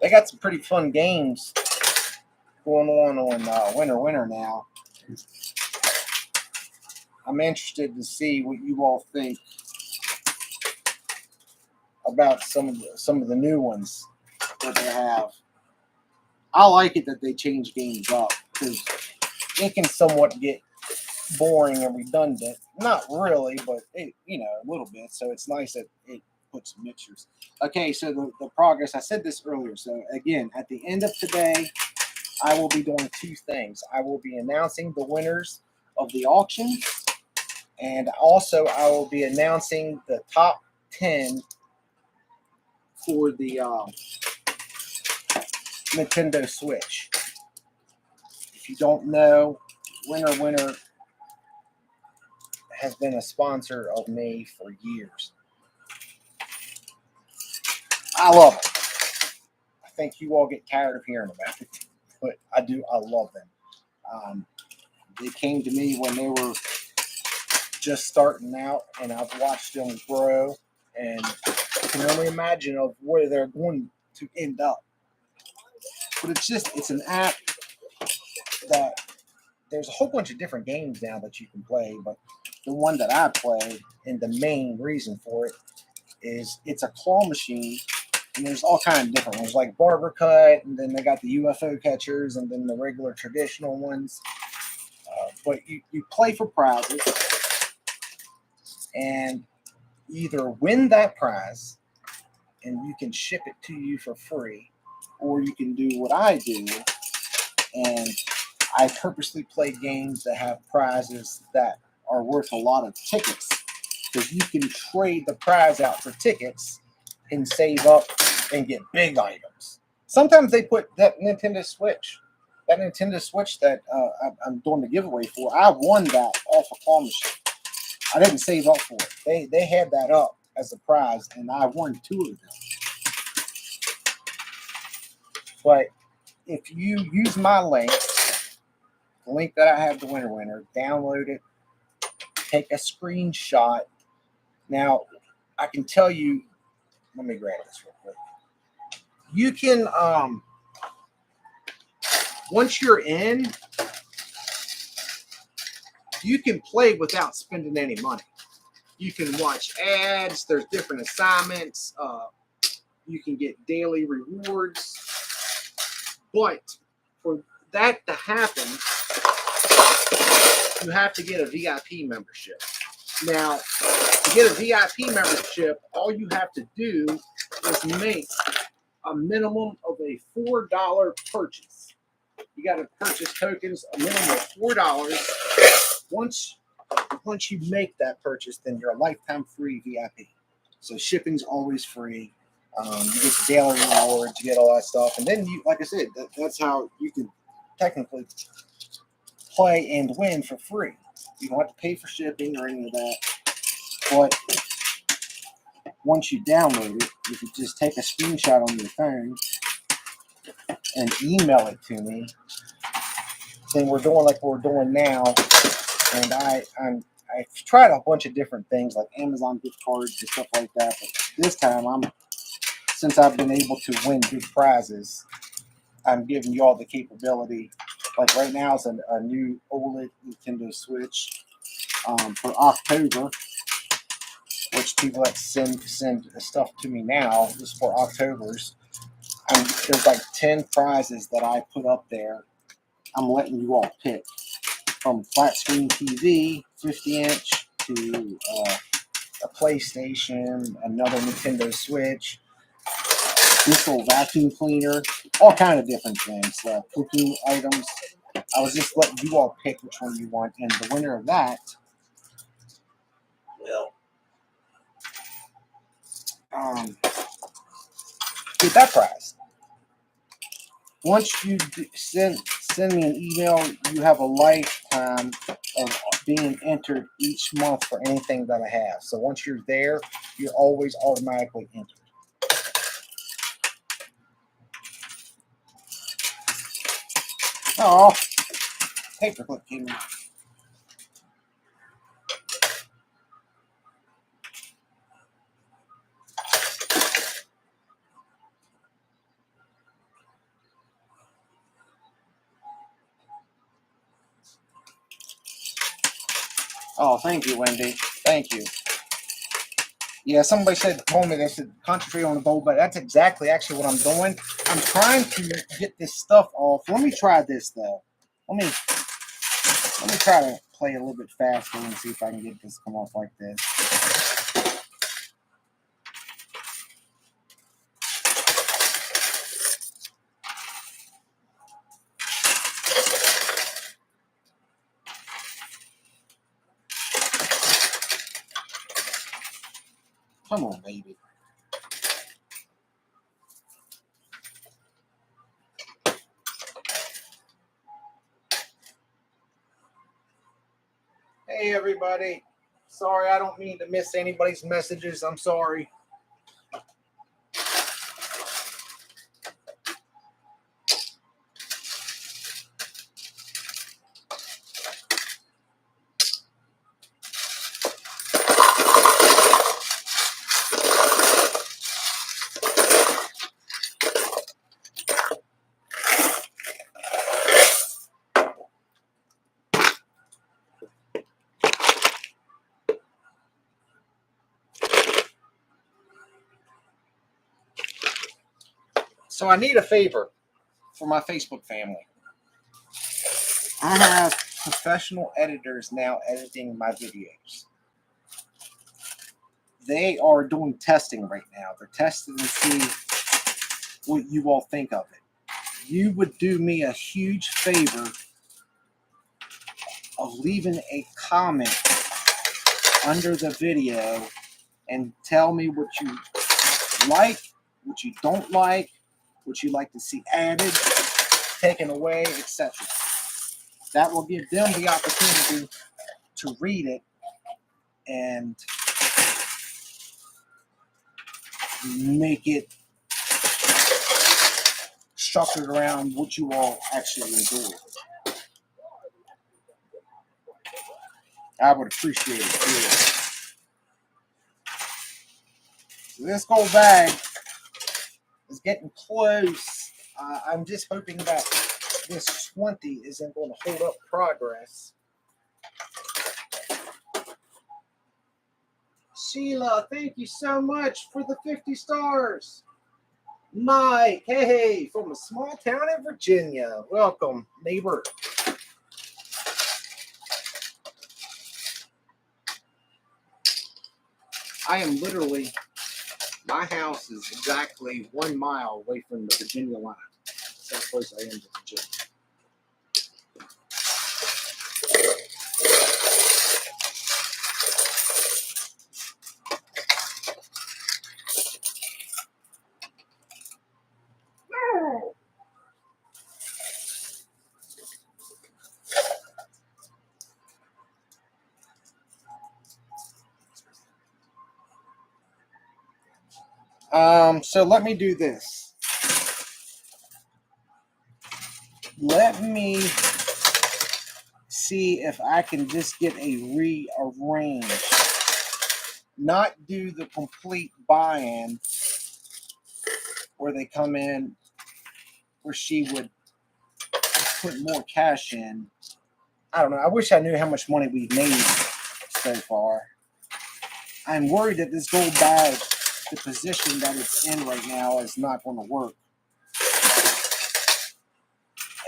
They got some pretty fun games going on Winter now. I'm interested to see what you all think about some of the new ones that they have. I like it that they change games up because it can somewhat get boring and redundant. Not really, but a little bit. So it's nice that it puts some mixtures. Okay, so the progress, I said this earlier. So again, at the end of today, I will be doing two things. I will be announcing the winners of the auction, and also I will be announcing the top 10 for the Nintendo Switch. If you don't know, Winner has been a sponsor of me for years. I love it. I think you all get tired of hearing about it, but I do. I love them. They came to me when they were just starting out, and I've watched them grow, and I can only imagine of where they're going to end up. But it's an app that there's a whole bunch of different games now that you can play, but the one that I play, and the main reason for it, is it's a claw machine, and there's all kinds of different ones, like barber cut, and then they got the UFO catchers, and then the regular traditional ones. But you play for prizes, and either win that prize, and you can ship it to you for free, or you can do what I do, and I purposely play games that have prizes that are worth a lot of tickets, because you can trade the prize out for tickets and save up and get big items. Sometimes they put that Nintendo Switch that I'm doing the giveaway for. I won that off a claw machine. I didn't save up for it. They had that up as a prize, and I won 2 of them. But if you use my link, the link that I have, the winner, download it, take a screenshot. Now, I can tell you, let me grab this real quick. You can once you're in, you can play without spending any money. You can watch ads. There's different assignments. You can get daily rewards. But for that to happen, you have to get a VIP membership. Now, to get a VIP membership, all you have to do is make a minimum of a $4 purchase. You got to purchase tokens a minimum of $4. Once you make that purchase, then you're a lifetime free VIP. So shipping's always free. You get the daily rewards, you get all that stuff, and then you, like I said, that's how you can technically play and win for free. You don't have to pay for shipping or any of that. But once you download it, you can just take a screenshot on your phone and email it to me. Then we're doing like we're doing now, and I've tried a bunch of different things like Amazon gift cards and stuff like that. But this time, since I've been able to win big prizes, I'm giving you all the capability. Like right now, it's a new OLED Nintendo Switch for October, which people that send stuff to me now is for October's. There's like 10 prizes that I put up there. I'm letting you all pick from flat screen TV, 50-inch, to a PlayStation, another Nintendo Switch, this little vacuum cleaner, all kind of different things, cooking items. I was just letting you all pick which one you want, and the winner of that will get that prize. Once you send me an email, you have a lifetime of being entered each month for anything that I have. So once you're there, you're always automatically entered. Oh, paperclip came out. Oh, thank you, Wendy. Thank you. Yeah, somebody told me they should concentrate on the bowl, but that's exactly actually what I'm doing. I'm trying to get this stuff off. Let me try this though. Let me try to play a little bit faster and see if I can get this to come off like this. Come on, baby. Hey, everybody. Sorry, I don't mean to miss anybody's messages. I'm sorry. So I need a favor for my Facebook family. I have professional editors now editing my videos. They are doing testing right now. They're testing to see what you all think of it. You would do me a huge favor of leaving a comment under the video and tell me what you like, what you don't like, what you'd like to see added, taken away, etc. That will give them the opportunity to read it and make it structured around what you all actually enjoy. I would appreciate it. So this gold bag is getting close. I'm just hoping that this 20 isn't going to hold up progress. Sheila, thank you so much for the 50 stars. Mike, hey, from a small town in Virginia. Welcome, neighbor. I am literally, my house is exactly 1 mile away from the Virginia line. That's how close I am to Virginia. So let me do this. Let me see if I can just get a rearrange. Not do the complete buy-in where they come in, where she would put more cash in. I don't know. I wish I knew how much money we've made so far. I'm worried that this gold bag, the position that it's in right now, is not going to work.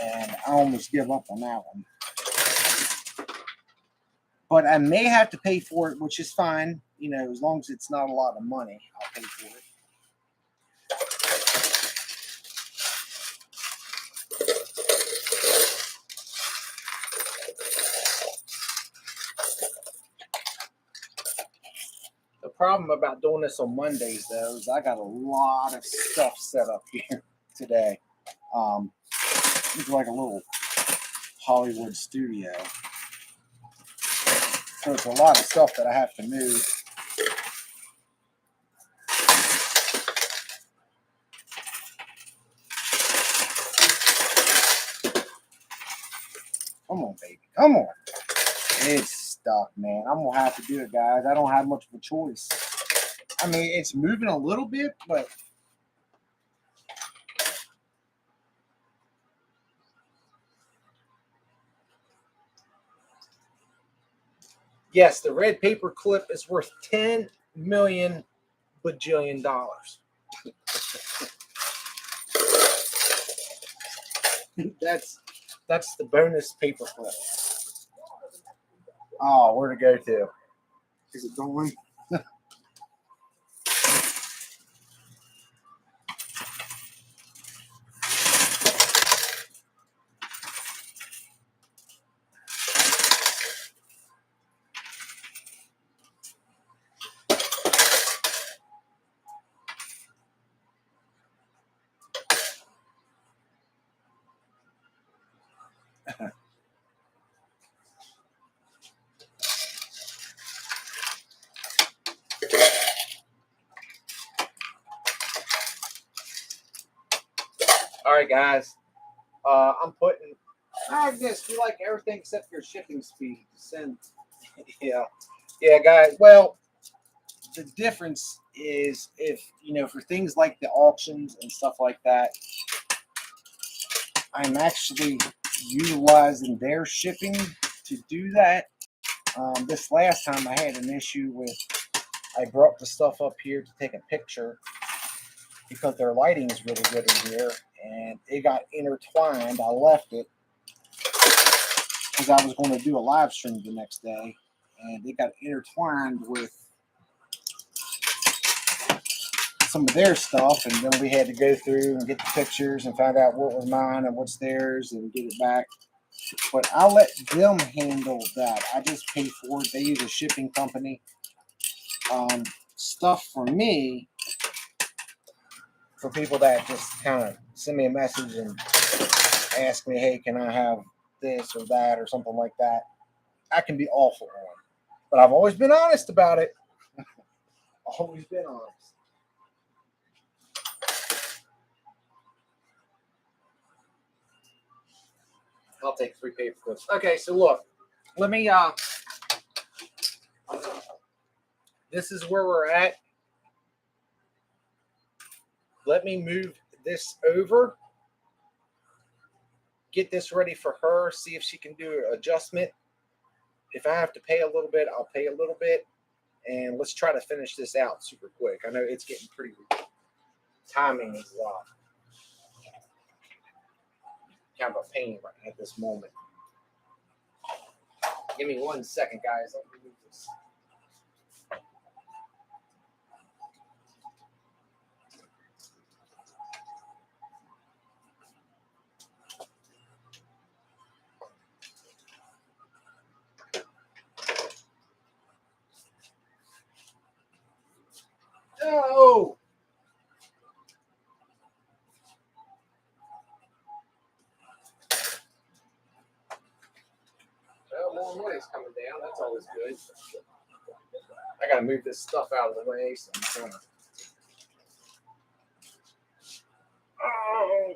And I almost give up on that one. But I may have to pay for it, which is fine. You know, as long as it's not a lot of money, I'll pay for it. The problem about doing this on Mondays, though, is I got a lot of stuff set up here today. It's like a little Hollywood studio. So it's a lot of stuff that I have to move. Come on, baby. Come on. It's stuck, man. I'm going to have to do it, guys. I don't have much of a choice. I mean, it's moving a little bit, but yes, the red paper clip is worth 10 million bajillion dollars. That's the bonus paper clip. Oh, where to go to? Is it going? All right, guys. I'm putting. I guess we like everything except your shipping speed. Send. Yeah, guys. Well, the difference is if for things like the auctions and stuff like that, I'm actually utilizing their shipping to do that. This last time I had an issue with. I brought the stuff up here to take a picture because their lighting is really good in here, and it got intertwined. I left it because I was going to do a live stream the next day, and it got intertwined with some of their stuff, and then we had to go through and get the pictures and find out what was mine and what's theirs and get it back. But I'll let them handle that. I just pay for it. They use a shipping company. Stuff for me, for people that just kind of send me a message and ask me, hey, can I have this or that or something like that, I can be awful on. But I've always been honest about it. Always been honest. I'll take 3 paper clips. Okay, so look, let me this is where we're at. Let me move this over. get this ready for her, see if she can do an adjustment. If I have to pay a little bit, I'll pay a little bit. And let's try to finish this out super quick. I know it's getting pretty, timing is kind of a pain right at this moment. Give me 1 second, guys. Let me move this. No! Well, more money's coming down. That's always good. I gotta move this stuff out of the way. So I'm gonna... Oh!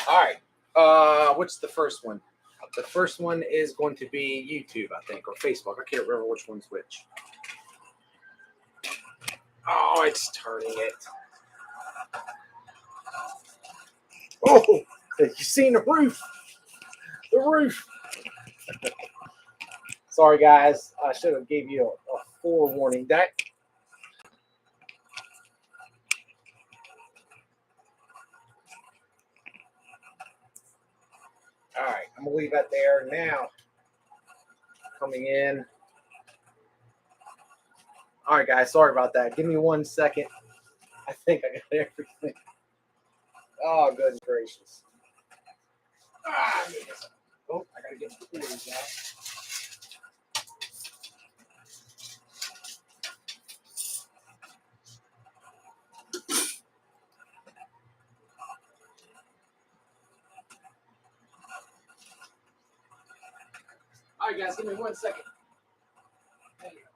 All right. What's the first one? The first one is going to be YouTube, I think, or Facebook. I can't remember which one's which. Oh, it's turning it. Oh, you seen the roof? The roof. Sorry, guys. I should have gave you a forewarning. That. All right, I'm gonna leave that there now. Coming in. All right, guys. Sorry about that. Give me 1 second. I think I got everything. Oh, goodness gracious. Ah, oh, I gotta get the quarters out. All right, guys, give me 1 second. There you go.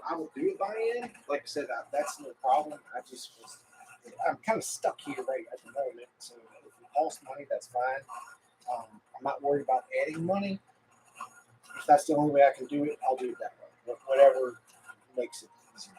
I will do it by end. Like I said, that's no problem. I'm kind of stuck here right at the moment. So if it costs money, that's fine. I'm not worried about adding money. If that's the only way I can do it, I'll do it that way. Whatever makes it easier.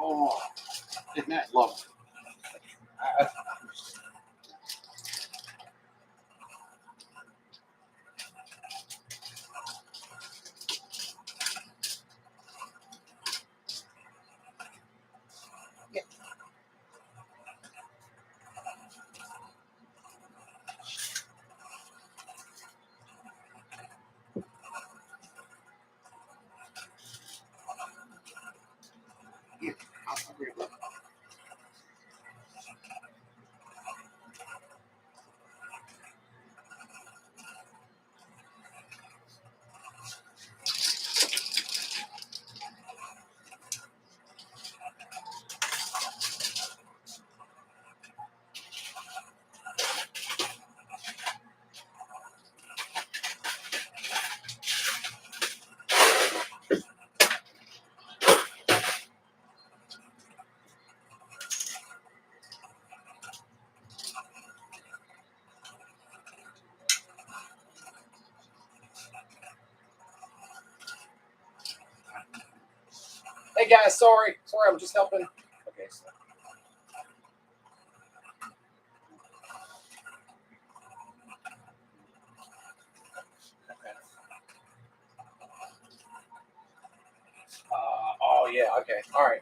Oh, isn't that lovely? Hey guys, sorry, I'm just helping. Okay, so. Okay. Oh yeah. Okay. All right.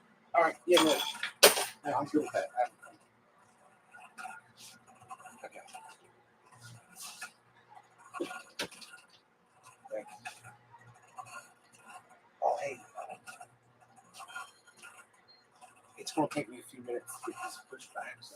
Yeah, no, I'm good with that. Okay. Thanks. Oh hey, it's gonna take me a few minutes to get this pushed back. So.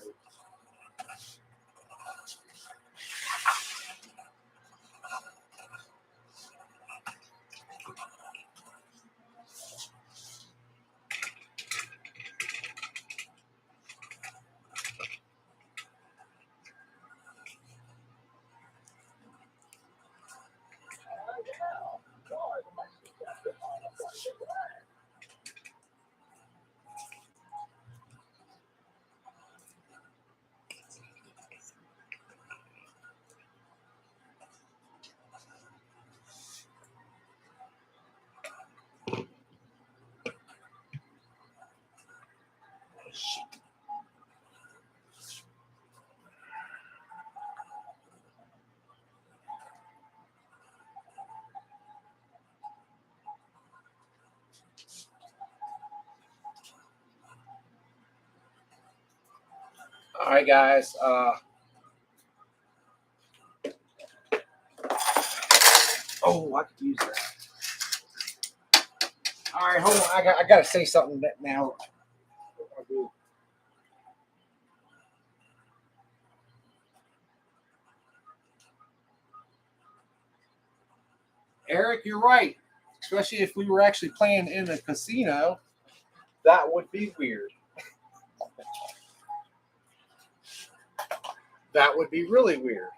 All right, guys. Oh, I could use that. All right, hold on. I got to say something that now. Eric, you're right. Especially if we were actually playing in a casino, that would be weird. That would be really weird.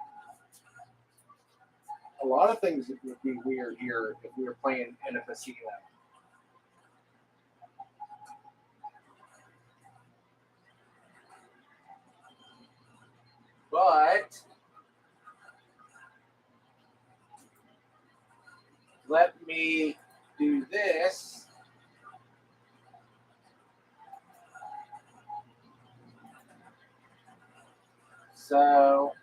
A lot of things would be weird here if we were playing in a casino. But let me do this. So,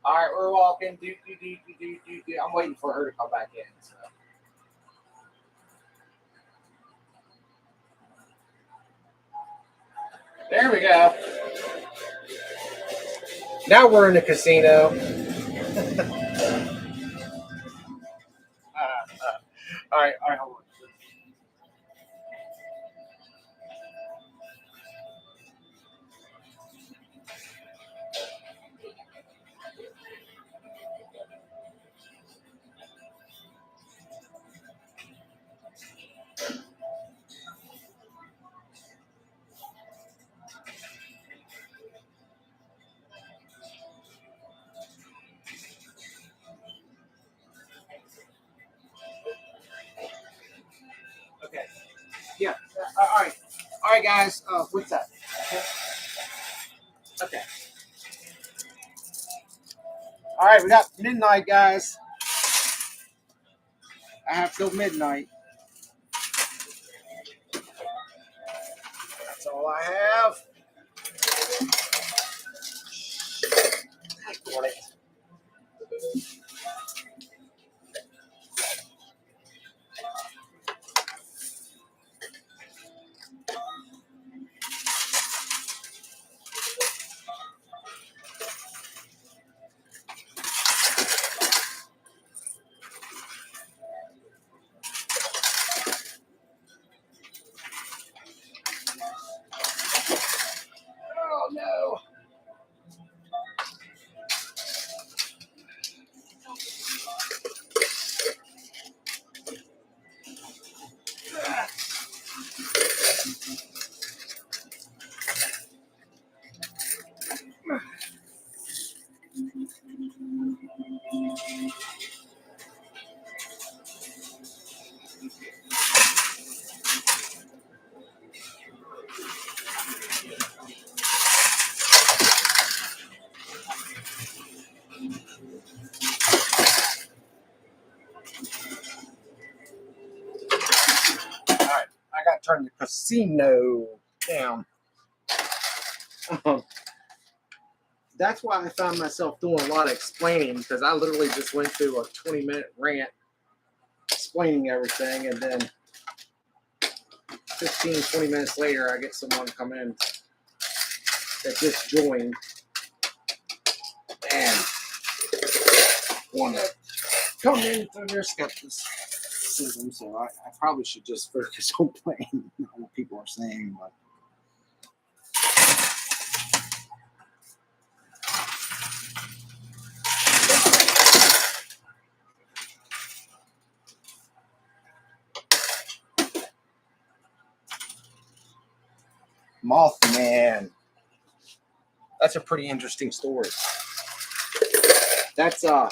all right, we're walking. Do. I'm waiting for her to come back in. So. There we go. Now we're in the casino. All right, hold on. Okay. Yeah. All right, guys. What's that? Okay. Okay. All right, we got midnight, guys. I have till midnight. That's all I have. Got it. turn the casino down. That's why I found myself doing a lot of explaining, because I literally just went through a 20-minute rant explaining everything, and then 15, 20 minutes later, I get someone come in that just joined and want to come in through their skepticism. So I probably should just focus on playing what people are saying. But Mothman. That's a pretty interesting story. That's on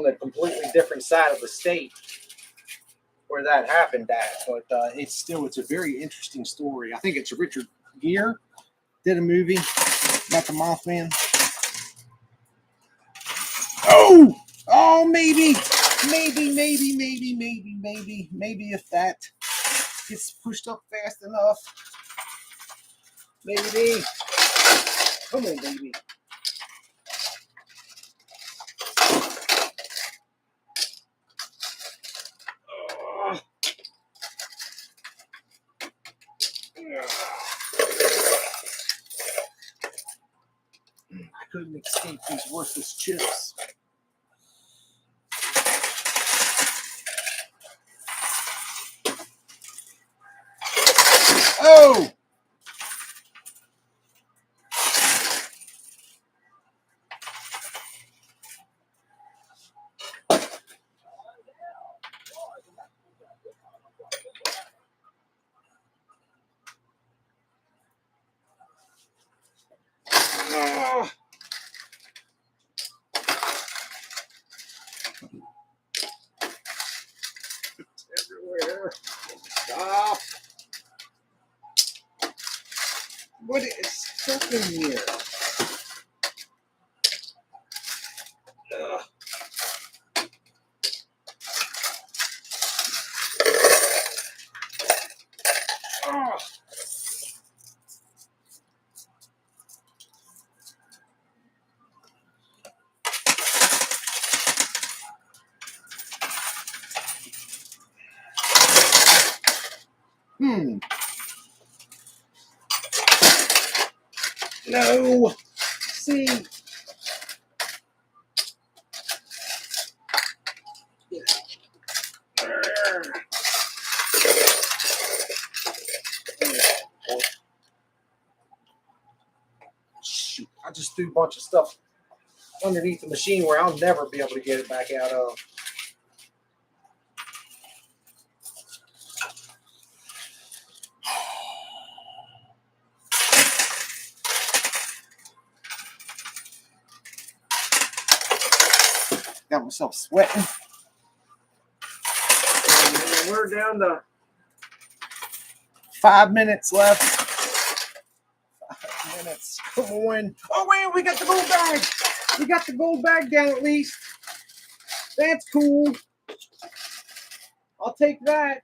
a completely different side of the state where that happened at, but it's a very interesting story. I think it's Richard Gere did a movie about the Mothman. Oh, maybe if that gets pushed up fast enough, maybe. Come on, baby. I couldn't escape these worthless chips. Oh! It's everywhere. Stop. What is stuck in here? No. See. Shoot, I just threw a bunch of stuff underneath the machine where I'll never be able to get it back out of. Got myself sweating. And we're down to 5 minutes left. 5 minutes. Come on. Oh, wait, we got the gold bag. We got the gold bag down at least. That's cool. I'll take that.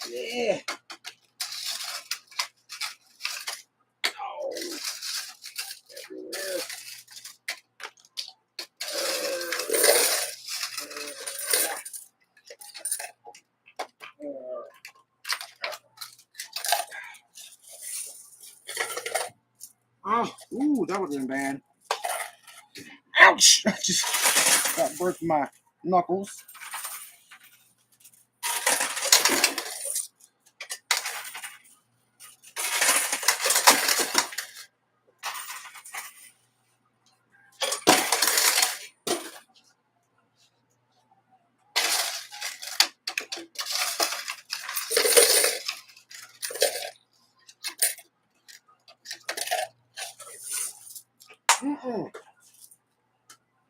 Yeah. Oh, everywhere. Oh, ooh, that would have been bad. Ouch! I just got burnt my knuckles.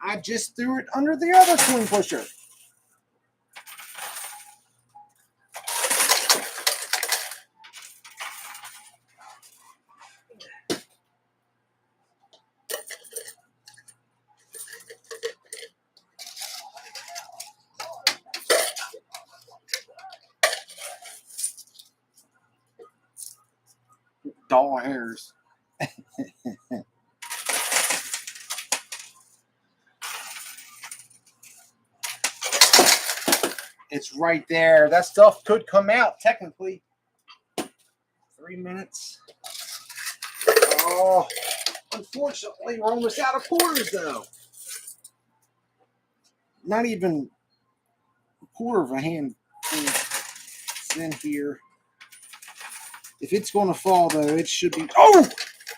I just threw it under the other swing pusher. Doll hairs. It's right there. That stuff could come out technically. 3 minutes. Oh, unfortunately, we're almost out of quarters though. Not even a quarter of a handful. It's in here. If it's going to fall though, it should be. Oh,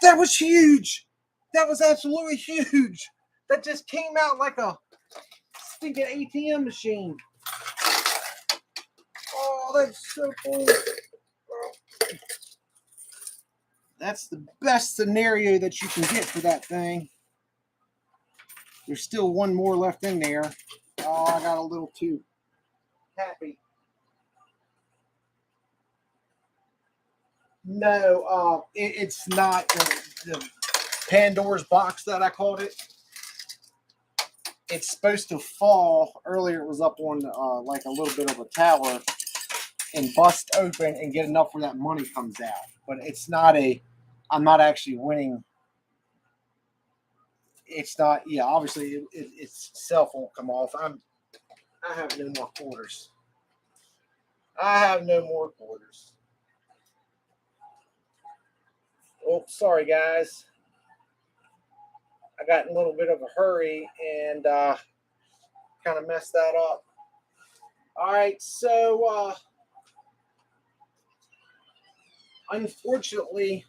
that was huge. That was absolutely huge. That just came out like a stinking ATM machine. Oh, that's so cool. That's the best scenario that you can get for that thing. There's still one more left in there. Oh, I got a little too happy. No, it's not the Pandora's box that I called it. It's supposed to fall. Earlier it was up on like a little bit of a tower and bust open and get enough where that money comes out. But it's not a, I'm not actually winning. It's not, yeah, obviously its itself won't come off. I have no more quarters. I have no more quarters. Oh, sorry guys. I got in a little bit of a hurry and kind of messed that up. All right, so unfortunately,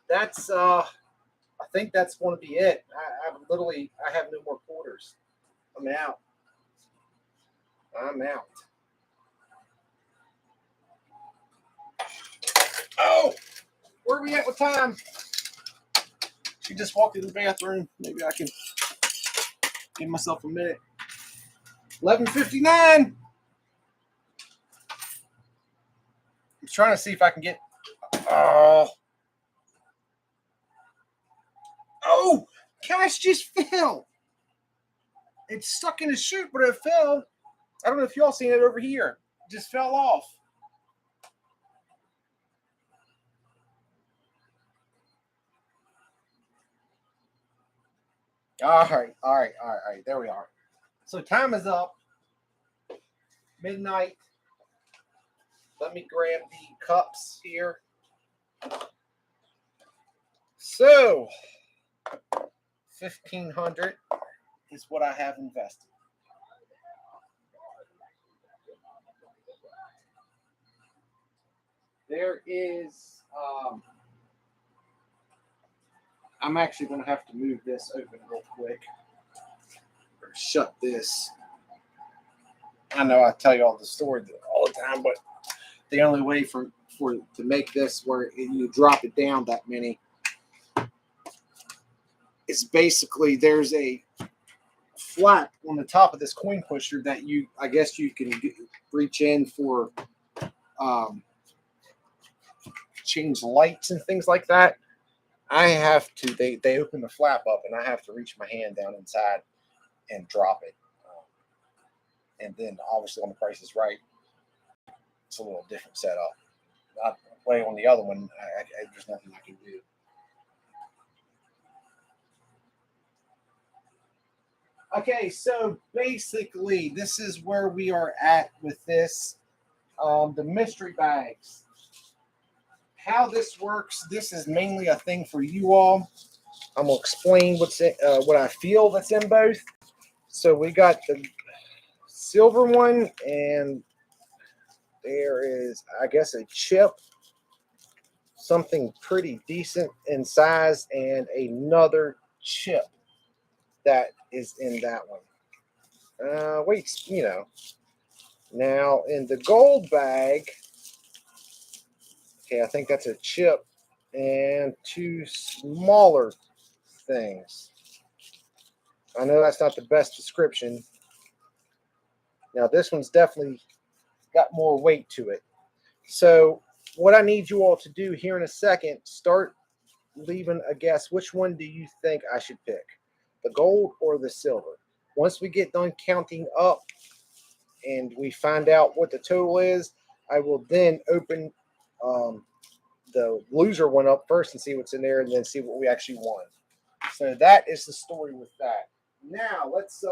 that's I think that's going to be it. I have no more quarters. I'm out. I'm out. Oh, where are we at with time? She just walked in the bathroom. Maybe I can give myself a minute. 11:59. I'm trying to see if I can get. Oh, cash just fell. It's stuck in the chute, but it fell. I don't know if y'all seen it over here. It just fell off. All right. There we are. So time is up. Midnight. Let me grab the cups here. So 1,500 is what I have invested. There is. I'm actually going to have to move this open real quick. Or shut this. I know I tell you all the story all the time, but the only way for to make this where you drop it down that many is basically there's a flap on the top of this coin pusher that I guess you can reach in for change lights and things like that. I have to, they open the flap up and I have to reach my hand down inside and drop it. And then obviously when the price is right, it's a little different setup. I play on the other one, there's nothing I can do. Okay, so basically this is where we are at with this. The mystery bags. How this works, this is mainly a thing for you all. I'm going to explain what I feel that's in both. So we got the silver one, and there is, I guess, a chip, something pretty decent in size, and another chip that is in that one. Wait, now in the gold bag, okay, I think that's a chip and two smaller things. I know that's not the best description. Now this one's definitely got more weight to it. So what I need you all to do here in a second, start leaving a guess. Which one do you think I should pick? The gold or the silver? Once we get done counting up and we find out what the total is, I will then open the loser one up first and see what's in there, and then see what we actually won. So that is the story with that. Now let's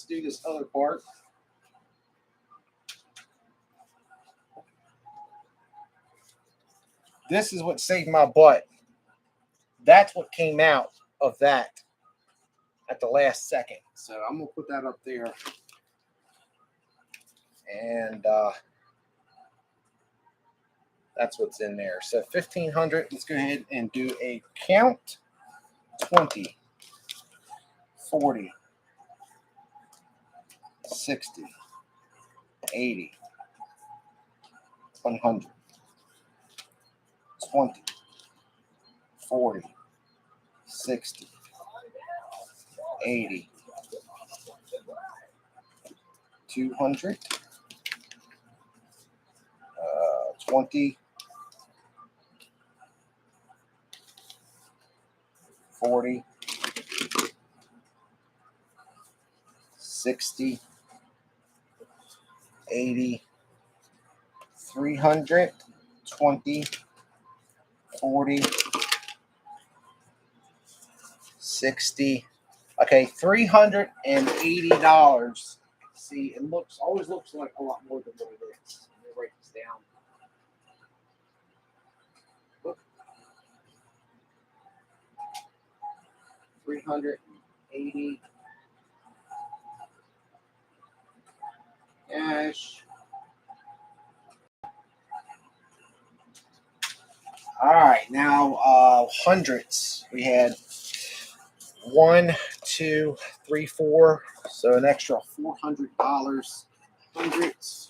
do this other part. This is what saved my butt. That's what came out of that at the last second. So I'm gonna put that up there. And that's what's in there. So 1,500. Let's go ahead and do a count. 20, 40, 60, 80, 100, 20, 40, 60, 80, 200, 20, 40, 60, 80, 300, 20, 40, 60. Okay, $380. See, it always looks like a lot more than what it is. Let me write this down. Look. 380 cash. All right, now hundreds. We had 1, 2, 3, 4. So an extra $400. Hundreds.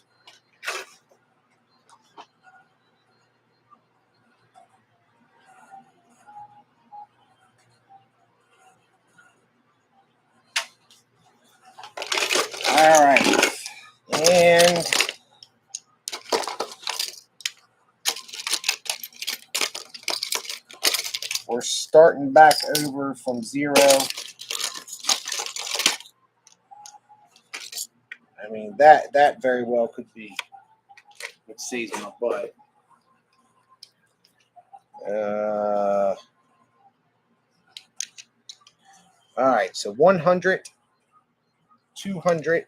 All right, and we're starting back over from 0. I mean, that very well could be what saves my butt. All right, so 100, 200,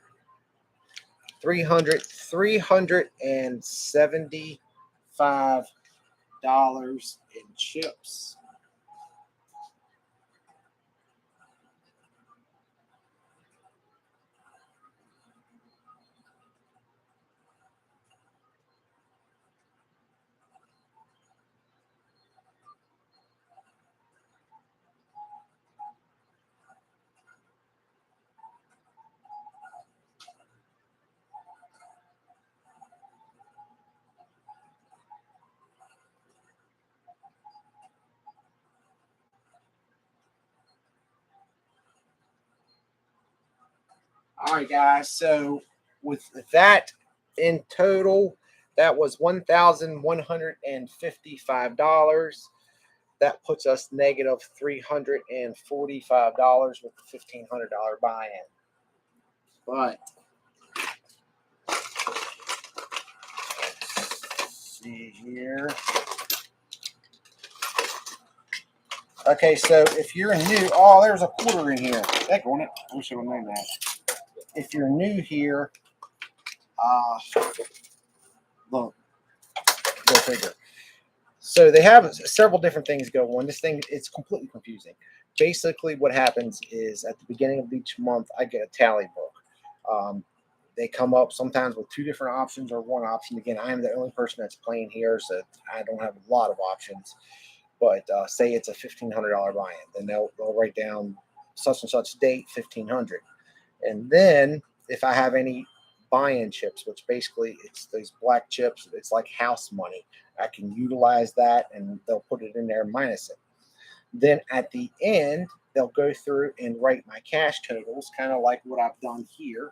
300, $375 in chips. All right, guys. So with that in total, that was $1,155. That puts us negative $345 with the $1,500 buy-in. But let's see here. Okay, so if you're new, oh, there's a quarter in here. Heck on it. I wish I would have known that. If you're new here, look, go figure. So they have several different things going on. This thing, it's completely confusing. Basically, what happens is at the beginning of each month, I get a tally book. They come up sometimes with 2 different options or 1 option. Again, I am the only person that's playing here, so I don't have a lot of options. But say it's a $1,500 buy-in, then they'll write down such and such date, 1,500. And then if I have any buy-in chips, which basically it's those black chips, it's like house money, I can utilize that and they'll put it in there and minus it. Then at the end, they'll go through and write my cash totals, kind of like what I've done here.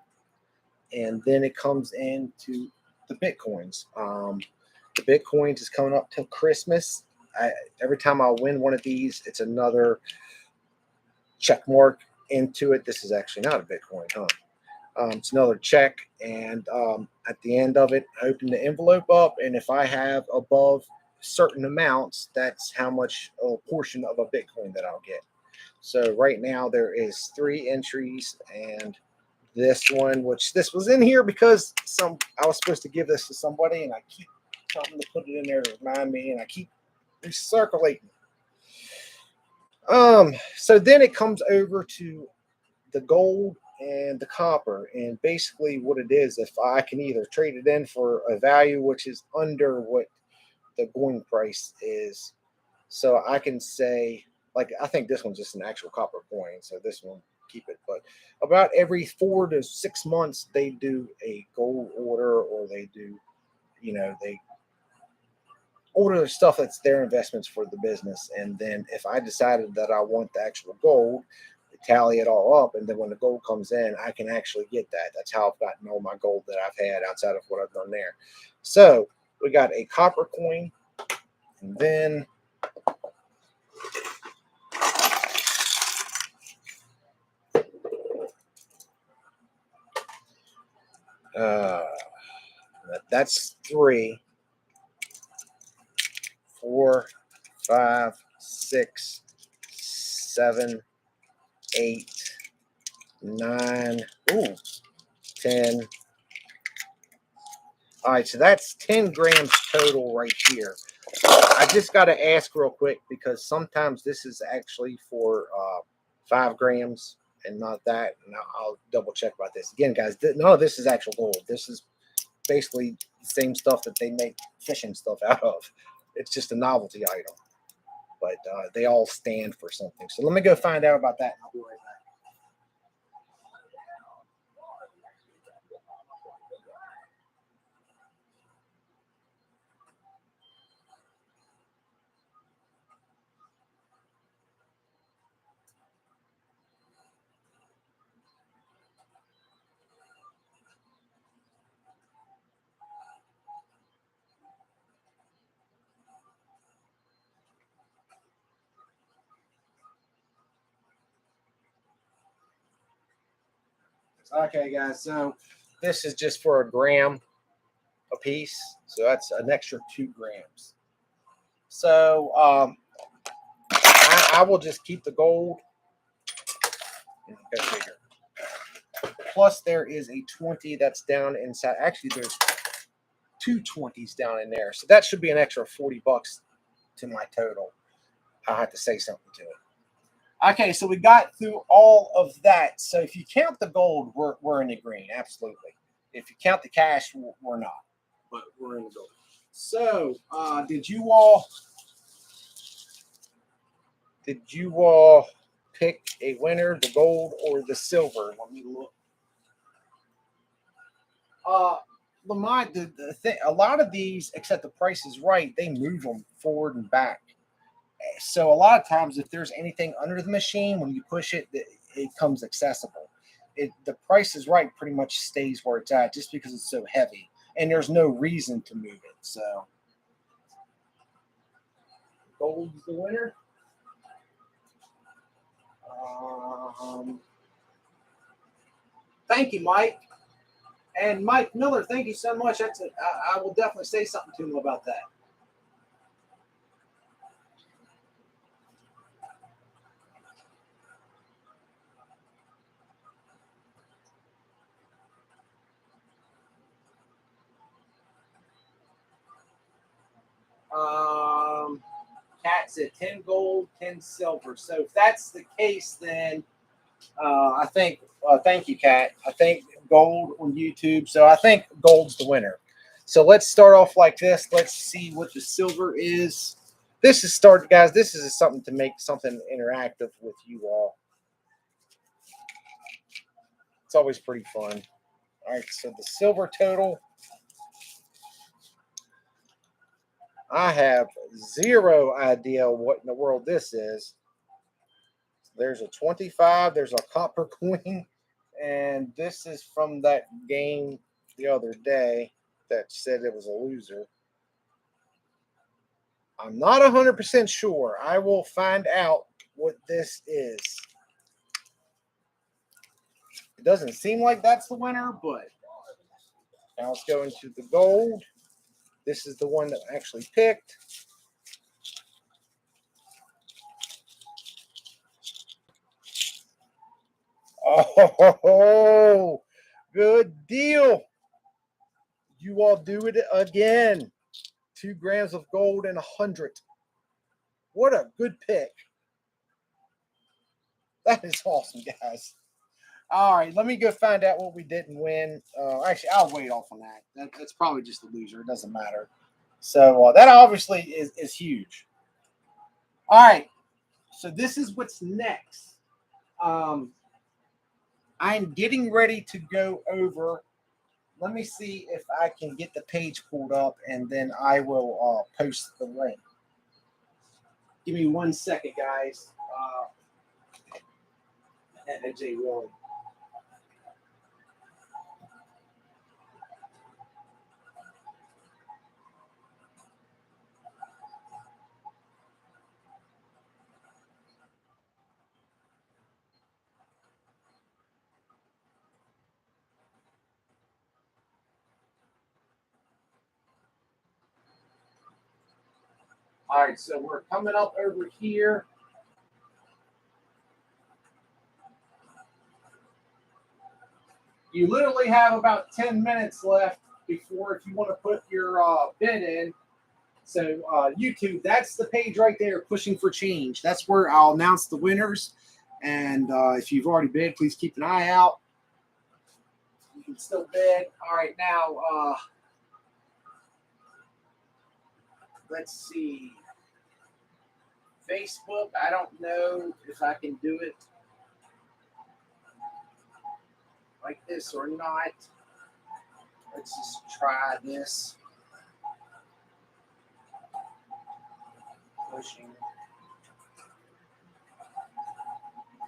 And then it comes into the Bitcoins. The Bitcoins is coming up till Christmas. Every time I win one of these, it's another check mark into it. This is actually not a Bitcoin, huh? It's another check, and at the end of it, I open the envelope up, and if I have above certain amounts, that's how much a portion of a Bitcoin that I'll get. So right now there is 3 entries, and this one, which this was in here because I was supposed to give this to somebody, and I keep something to put it in there to remind me, and I keep recirculating. So then it comes over to the gold and the copper, and basically what it is, if I can either trade it in for a value which is under what the going price is, so I can say, like, I think this one's just an actual copper coin, so this one keep it, but about every 4 to 6 months they do a gold order, or they do, they order the stuff that's their investments for the business. And then if I decided that I want the actual gold, tally it all up, and then when the gold comes in, I can actually get that. That's how I've gotten all my gold that I've had outside of what I've done there. So we got a copper coin, and then that's 3, 4, 5, 6, 7, 8, 9, 10. All right, so that's 10 grams total right here. I just got to ask real quick, because sometimes this is actually for 5 grams and not that. And I'll double check about this. Again, guys, none of this is actual gold. This is basically the same stuff that they make fishing stuff out of. It's just a novelty item. But they all stand for something. So let me go find out about that, and I'll be right back. Okay, guys, so this is just for a gram a piece, so that's an extra 2 grams. So I will just keep the gold and go bigger. Plus, there is a 20 that's down inside. Actually, there's 2 20s down in there, so that should be an extra $40 to my total. I'll have to say something to it. Okay, so we got through all of that. So if you count the gold, we're in the green, absolutely. If you count the cash, we're not, but we're in the gold. So did you all pick a winner, the gold or the silver? Let me look. The thing, a lot of these, except the price is right, they move them forward and back. So a lot of times, if there's anything under the machine, when you push it, it comes accessible. The Price is Right pretty much stays where it's at, just because it's so heavy, and there's no reason to move it. So gold's the winner. Thank you, Mike. And Mike Miller, thank you so much. I will definitely say something to him about that. Cat said 10 gold, 10 silver. So if that's the case, then I think, thank you, Kat. I think gold on YouTube. So I think gold's the winner. So let's start off like this. Let's see what the silver is. This is guys. This is something to make something interactive with you all. It's always pretty fun. All right. So the silver total, I have zero idea what in the world this is. There's a 25. There's a copper coin. And this is from that game the other day that said it was a loser. I'm not 100% sure. I will find out what this is. It doesn't seem like that's the winner, but now let's go into the gold. This is the one that I actually picked. Oh, good deal. You all do it again. 2 grams of gold and 100. What a good pick. That is awesome, guys. All right, let me go find out what we didn't win. Actually, I'll wait off on that. That's probably just a loser. It doesn't matter. So that obviously is huge. All right, so this is what's next. I'm getting ready to go over. Let me see if I can get the page pulled up, and then I will post the link. Give me 1 second, guys. J. Willie. All right, so we're coming up over here. You literally have about 10 minutes left before if you want to put your bid in. So YouTube, that's the page right there, Pushing for Change. That's where I'll announce the winners. And if you've already bid, please keep an eye out. You can still bid. All right, now let's see. Facebook, I don't know if I can do it like this or not. Let's just try this. Pushing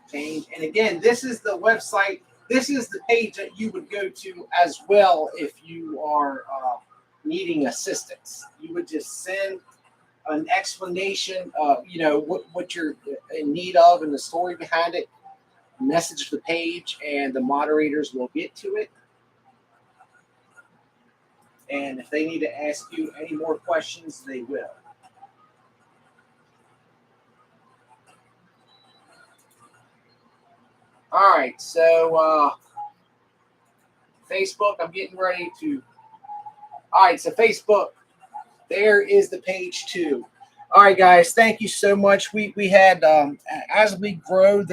change. And again, this is the website. This is the page that you would go to as well if you are needing assistance. You would just send an explanation of, what you're in need of and the story behind it. Message the page, and the moderators will get to it. And if they need to ask you any more questions, they will. All right, so Facebook, I'm getting ready to. All right, so Facebook, there is the page too. All right, guys, thank you so much. We had as we grow,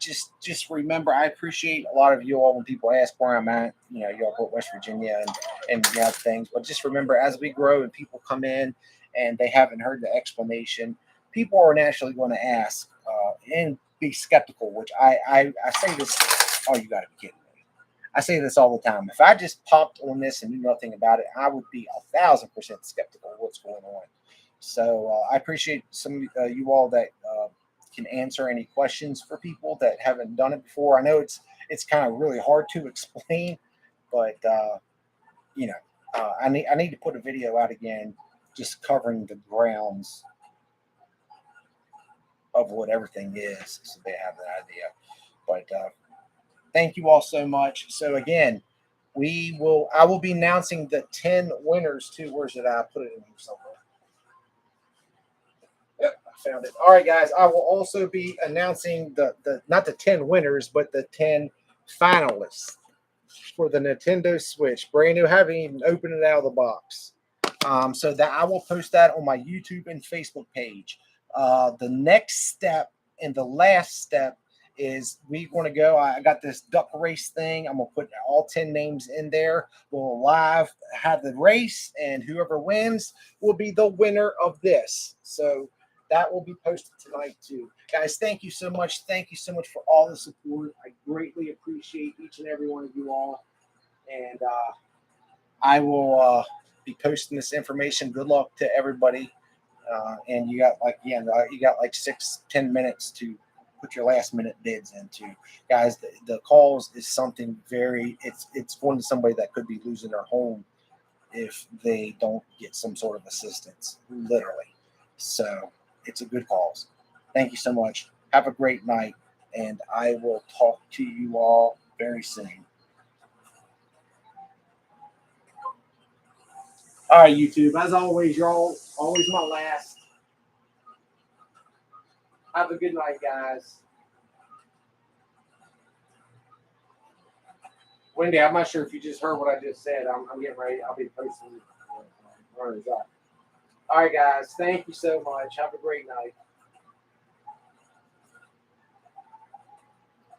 just remember, I appreciate a lot of you all when people ask where I'm at. Y'all put West Virginia and things, but just remember, as we grow and people come in and they haven't heard the explanation, people are naturally going to ask and be skeptical. Which I say this. Oh, you got to be kidding me! I say this all the time. If I just popped on this and knew nothing about it, I would be 1,000% skeptical of what's going on. So I appreciate some of you all that can answer any questions for people that haven't done it before. I know it's kind of really hard to explain, but I need to put a video out again, just covering the grounds of what everything is, so they have an idea. But thank you all so much. So again, I will be announcing the 10 winners too. Where's it? I put it in here somewhere. Yep, I found it. All right, guys. I will also be announcing the not the 10 winners, but the 10 finalists for the Nintendo Switch. Brand new, haven't even opened it out of the box. So that I will post that on my YouTube and Facebook page. The next step and the last step is we're going to go. I got this duck race thing. I'm going to put all 10 names in there. We'll live have the race, and whoever wins will be the winner of this. So that will be posted tonight too. Guys, thank you so much. Thank you so much for all the support. I greatly appreciate each and every one of you all. And I will be posting this information. Good luck to everybody. And you got like 6-10 minutes to put your last minute bids into. Guys, the calls is something it's going to somebody that could be losing their home if they don't get some sort of assistance, literally. So it's a good cause. Thank you so much. Have a great night, and I will talk to you all very soon. All right, YouTube. As always, you're always my last. Have a good night, guys. Wendy, I'm not sure if you just heard what I just said. I'm getting ready. I'll be posting. All right, guys. Thank you so much. Have a great night.